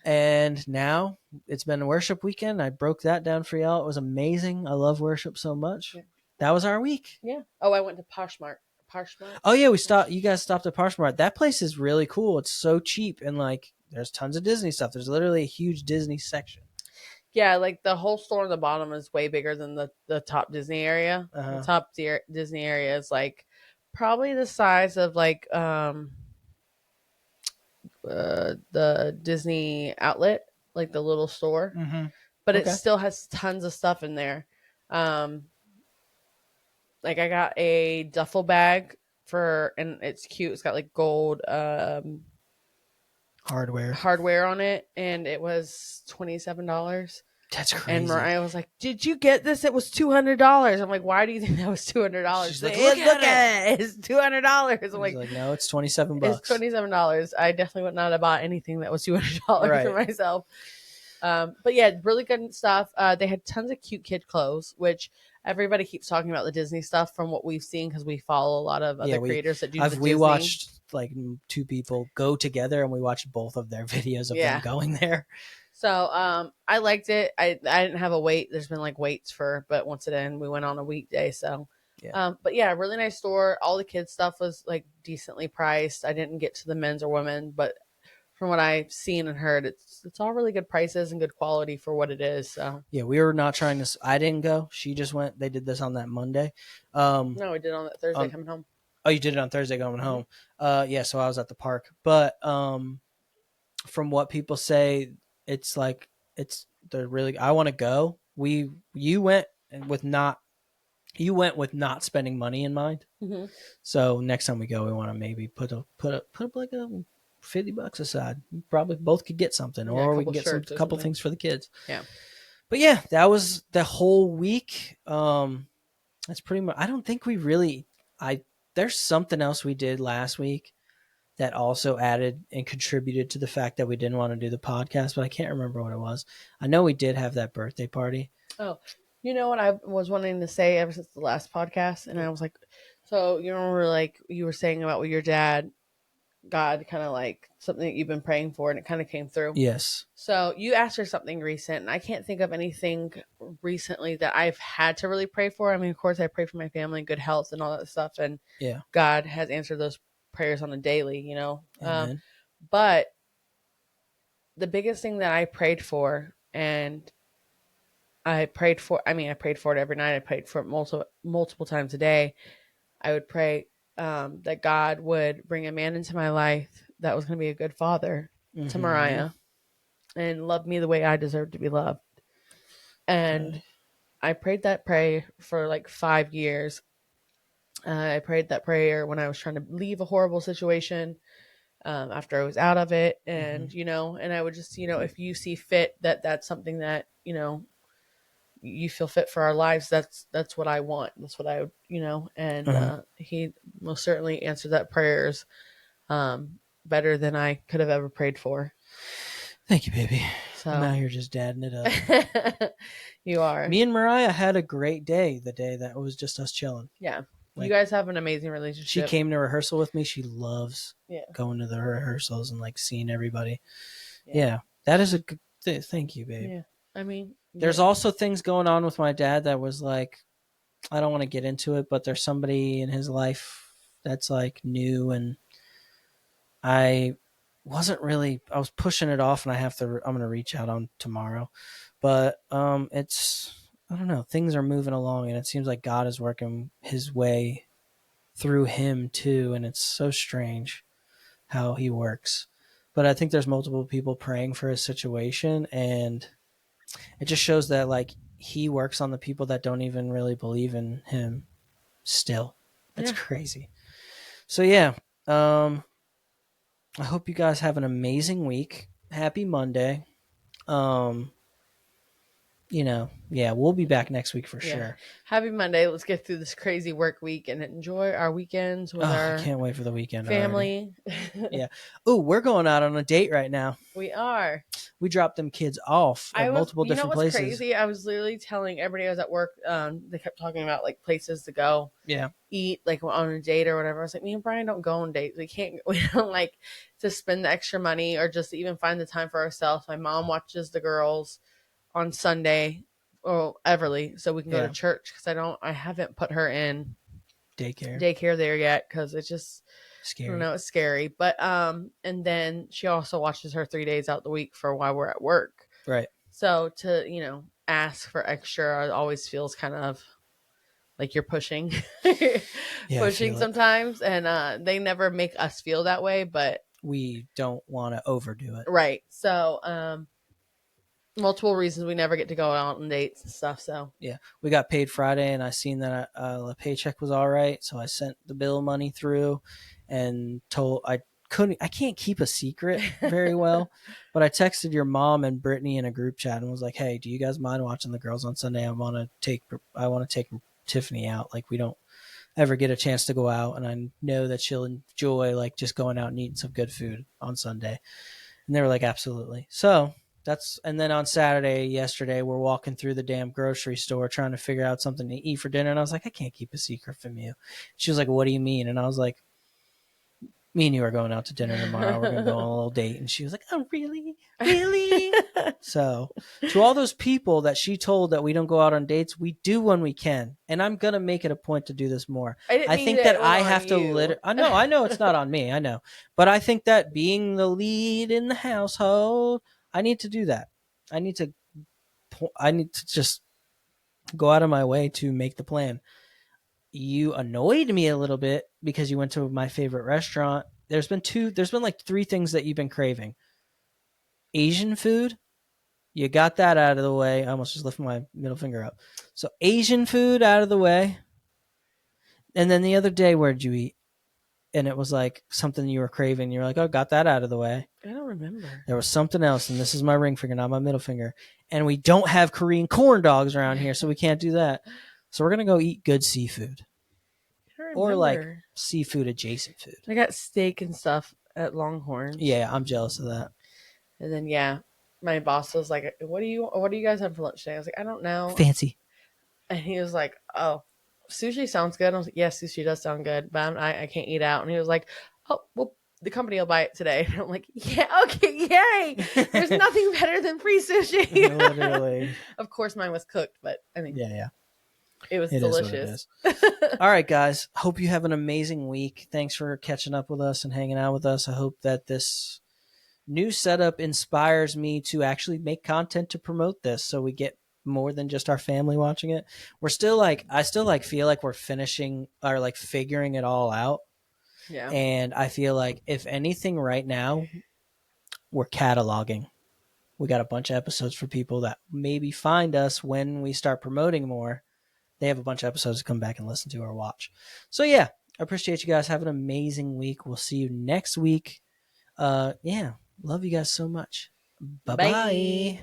And now it's been a worship weekend. I broke that down for y'all. It was amazing. I love worship so much. Yeah. That was our week. Yeah. Oh, I went to Poshmark. Oh, yeah, you guys stopped at Poshmark. That place is really cool. It's so cheap. And, like, there's tons of Disney stuff. There's literally a huge Disney section. Yeah, like the whole store on the bottom is way bigger than the top Disney area. The top Disney area is like probably the size of like the Disney outlet, like the little store. But it still has tons of stuff in there. Like I got a duffel bag and it's cute. It's got like gold hardware on it, and it was $27. That's crazy. And Mariah was like, "Did you get this? It was $200." I'm like, "Why do you think that was $200?" She's like, "Look at it. It's $200." I'm like, "No, it's $27. It's $27. I definitely would not have bought anything that was $200 for myself. But yeah, really good stuff. They had tons of cute kid clothes, which everybody keeps talking about the Disney stuff from what we've seen because we follow a lot of other creators that do we watched like 2 people go together, and we watched both of their videos of them going there. So I liked it. I didn't have a wait. There's been like waits but once it ended, we went on a weekday. So but yeah, really nice store. All the kids stuff was like decently priced. I didn't get to the men's or women, but from what I've seen and heard, it's all really good prices and good quality for what it is. So yeah, we were not trying to. I didn't go. She just went. They did this on that Monday. No, we did on that Thursday coming home. Oh, you did it on Thursday going home. Yeah, so I was at the park. But from what people say, it's like they're really. I want to go. You went with not spending money in mind. So next time we go, we want to maybe put up like a $50 aside. We probably both could get something, or we can get a couple things for the kids. Yeah. But yeah, that was the whole week. That's pretty much. I don't think we really. There's something else we did last week that also added and contributed to the fact that we didn't want to do the podcast, but I can't remember what it was. I know we did have that birthday party. Oh, you know what I was wanting to say ever since the last podcast, and I was like, so you remember like you were saying about with your dad, God kind of like something that you've been praying for, and it kind of came through. Yes. So you asked for something recent, and I can't think of anything recently that I've had to really pray for. I mean, of course, I pray for my family, good health, and all that stuff, and God has answered those prayers on a daily, you know. But the biggest thing that I prayed for, and I prayed for it every night. I prayed for it multiple times a day. I would pray that God would bring a man into my life that was going to be a good father to Mm-hmm. Mariah and love me the way I deserve to be loved. And Okay. I prayed that prayer for like 5 years. I prayed that prayer when I was trying to leave a horrible situation, after I was out of it. Mm-hmm. And, and I would just, if you see fit that that's something that, you feel fit for our lives, that's what I want. That's what I would, and Mm-hmm. he most certainly answered that prayers better than I could have ever prayed for. Thank you, baby. I'm So out here just dadding it up. you are. Me and Mariah had a great day the day that was just us chilling. Yeah. You Like, guys have an amazing she relationship. came to rehearsal with me. She loves Yeah. going to the rehearsals and like seeing everybody. Yeah. Yeah, that is a good thank you, babe. Yeah. I mean, There's yeah. also things going on with my dad that was like, I don't want to get into it, but there's somebody in his life that's like new, and I wasn't really, I was pushing it off, and I'm going to reach out on tomorrow. But it's, I don't know, things are moving along, and it seems like God is working his way through him too, and it's so strange how he works. But I think there's multiple people praying for his situation, and it just shows that like he works on the people that don't even really believe in him still. That's Yeah. crazy. So yeah, um I hope you guys have an amazing week. Happy Monday. Um yeah, we'll be back next week for Yeah. sure. Happy Monday. Let's get through this crazy work week and enjoy our weekends with Oh, I our can't wait for the weekend already. family. Yeah. Oh, we're going out on a date right now. We are. We dropped them kids off at multiple You know different what's places. crazy? I was literally telling everybody I was at work. They kept talking about like places to go Yeah. eat, like on a date or whatever. I was like, me and Brian don't go on dates. We can't. We don't like to spend the extra money or just even find the time for ourselves. My mom watches the girls on Sunday, or Everly, so we can go to Yeah. church because I haven't put her in Daycare. daycare there yet because it's just, I don't Scary. know, it's scary. But and then she also watches her 3 days out the week for while we're at work. Right. So to, ask for extra always feels kind of like you're pushing, Yeah, I pushing feel it. sometimes. And they never make us feel that way, but We don't want to overdo it. right. So multiple reasons we never get to go out on dates and stuff. So Yeah, we got paid Friday, and I seen that the paycheck was all right, so I sent the bill money through, and I can't keep a secret very well, but I texted your mom and Brittany in a group chat and was like, "Hey, do you guys mind watching the girls on Sunday? I want to take Tiffany out. Like we don't ever get a chance to go out, and I know that she'll enjoy like just going out and eating some good food on Sunday." And they were like, absolutely. So and then on Saturday, yesterday, we're walking through the damn grocery store trying to figure out something to eat for dinner. And I was like, I can't keep a secret from you. She was like, what do you mean? And I was like, me and you are going out to dinner tomorrow. We're going to go on a little date. And she was like, oh, really? Really? So, to all those people that she told that we don't go out on dates, we do when we can. And I'm going to make it a point to do this more. I didn't I mean think that that it was I on have to you. I know it's not on me. I know. But I think that being the lead in the household, I need to do that. I need to just go out of my way to make the plan. You annoyed me a little bit because you went to my favorite restaurant. There's been like three things that you've been craving. Asian food, you got that out of the way. I almost just lifted my middle finger up. So Asian food out of the way. And then the other day, where'd you eat? And it was like something you were craving. You're like, oh, got that out of the way. I don't remember. There was something else, and this is my ring finger, not my middle finger. And we don't have Korean corn dogs around here, so we can't do that. So we're gonna go eat good seafood. I don't Or like remember. seafood adjacent food. I got steak and stuff at Longhorns. Yeah, I'm jealous of that. And then my boss was like, what do you guys have for lunch today? I was like, I don't know. Fancy. And he was like, oh, sushi sounds good. I was like, yes, sushi does sound good, but I can't eat out. And he was like, oh, well, the company will buy it today. And I'm like, yeah, okay, yay. There's nothing better than free sushi. Literally. Of course mine was cooked, but I mean, Yeah. it was It delicious. All right, guys. Hope you have an amazing week. Thanks for catching up with us and hanging out with us. I hope that this new setup inspires me to actually make content to promote this so we get more than just our family watching it. We're still like, I still like feel like we're finishing or like figuring it all out. Yeah. And I feel like if anything right now, we're cataloging. We got a bunch of episodes for people that maybe find us when we start promoting more. They have a bunch of episodes to come back and listen to or watch. So yeah, I appreciate you guys. Have an amazing week. We'll see you next week. Yeah, love you guys so much. Bye Bye. bye.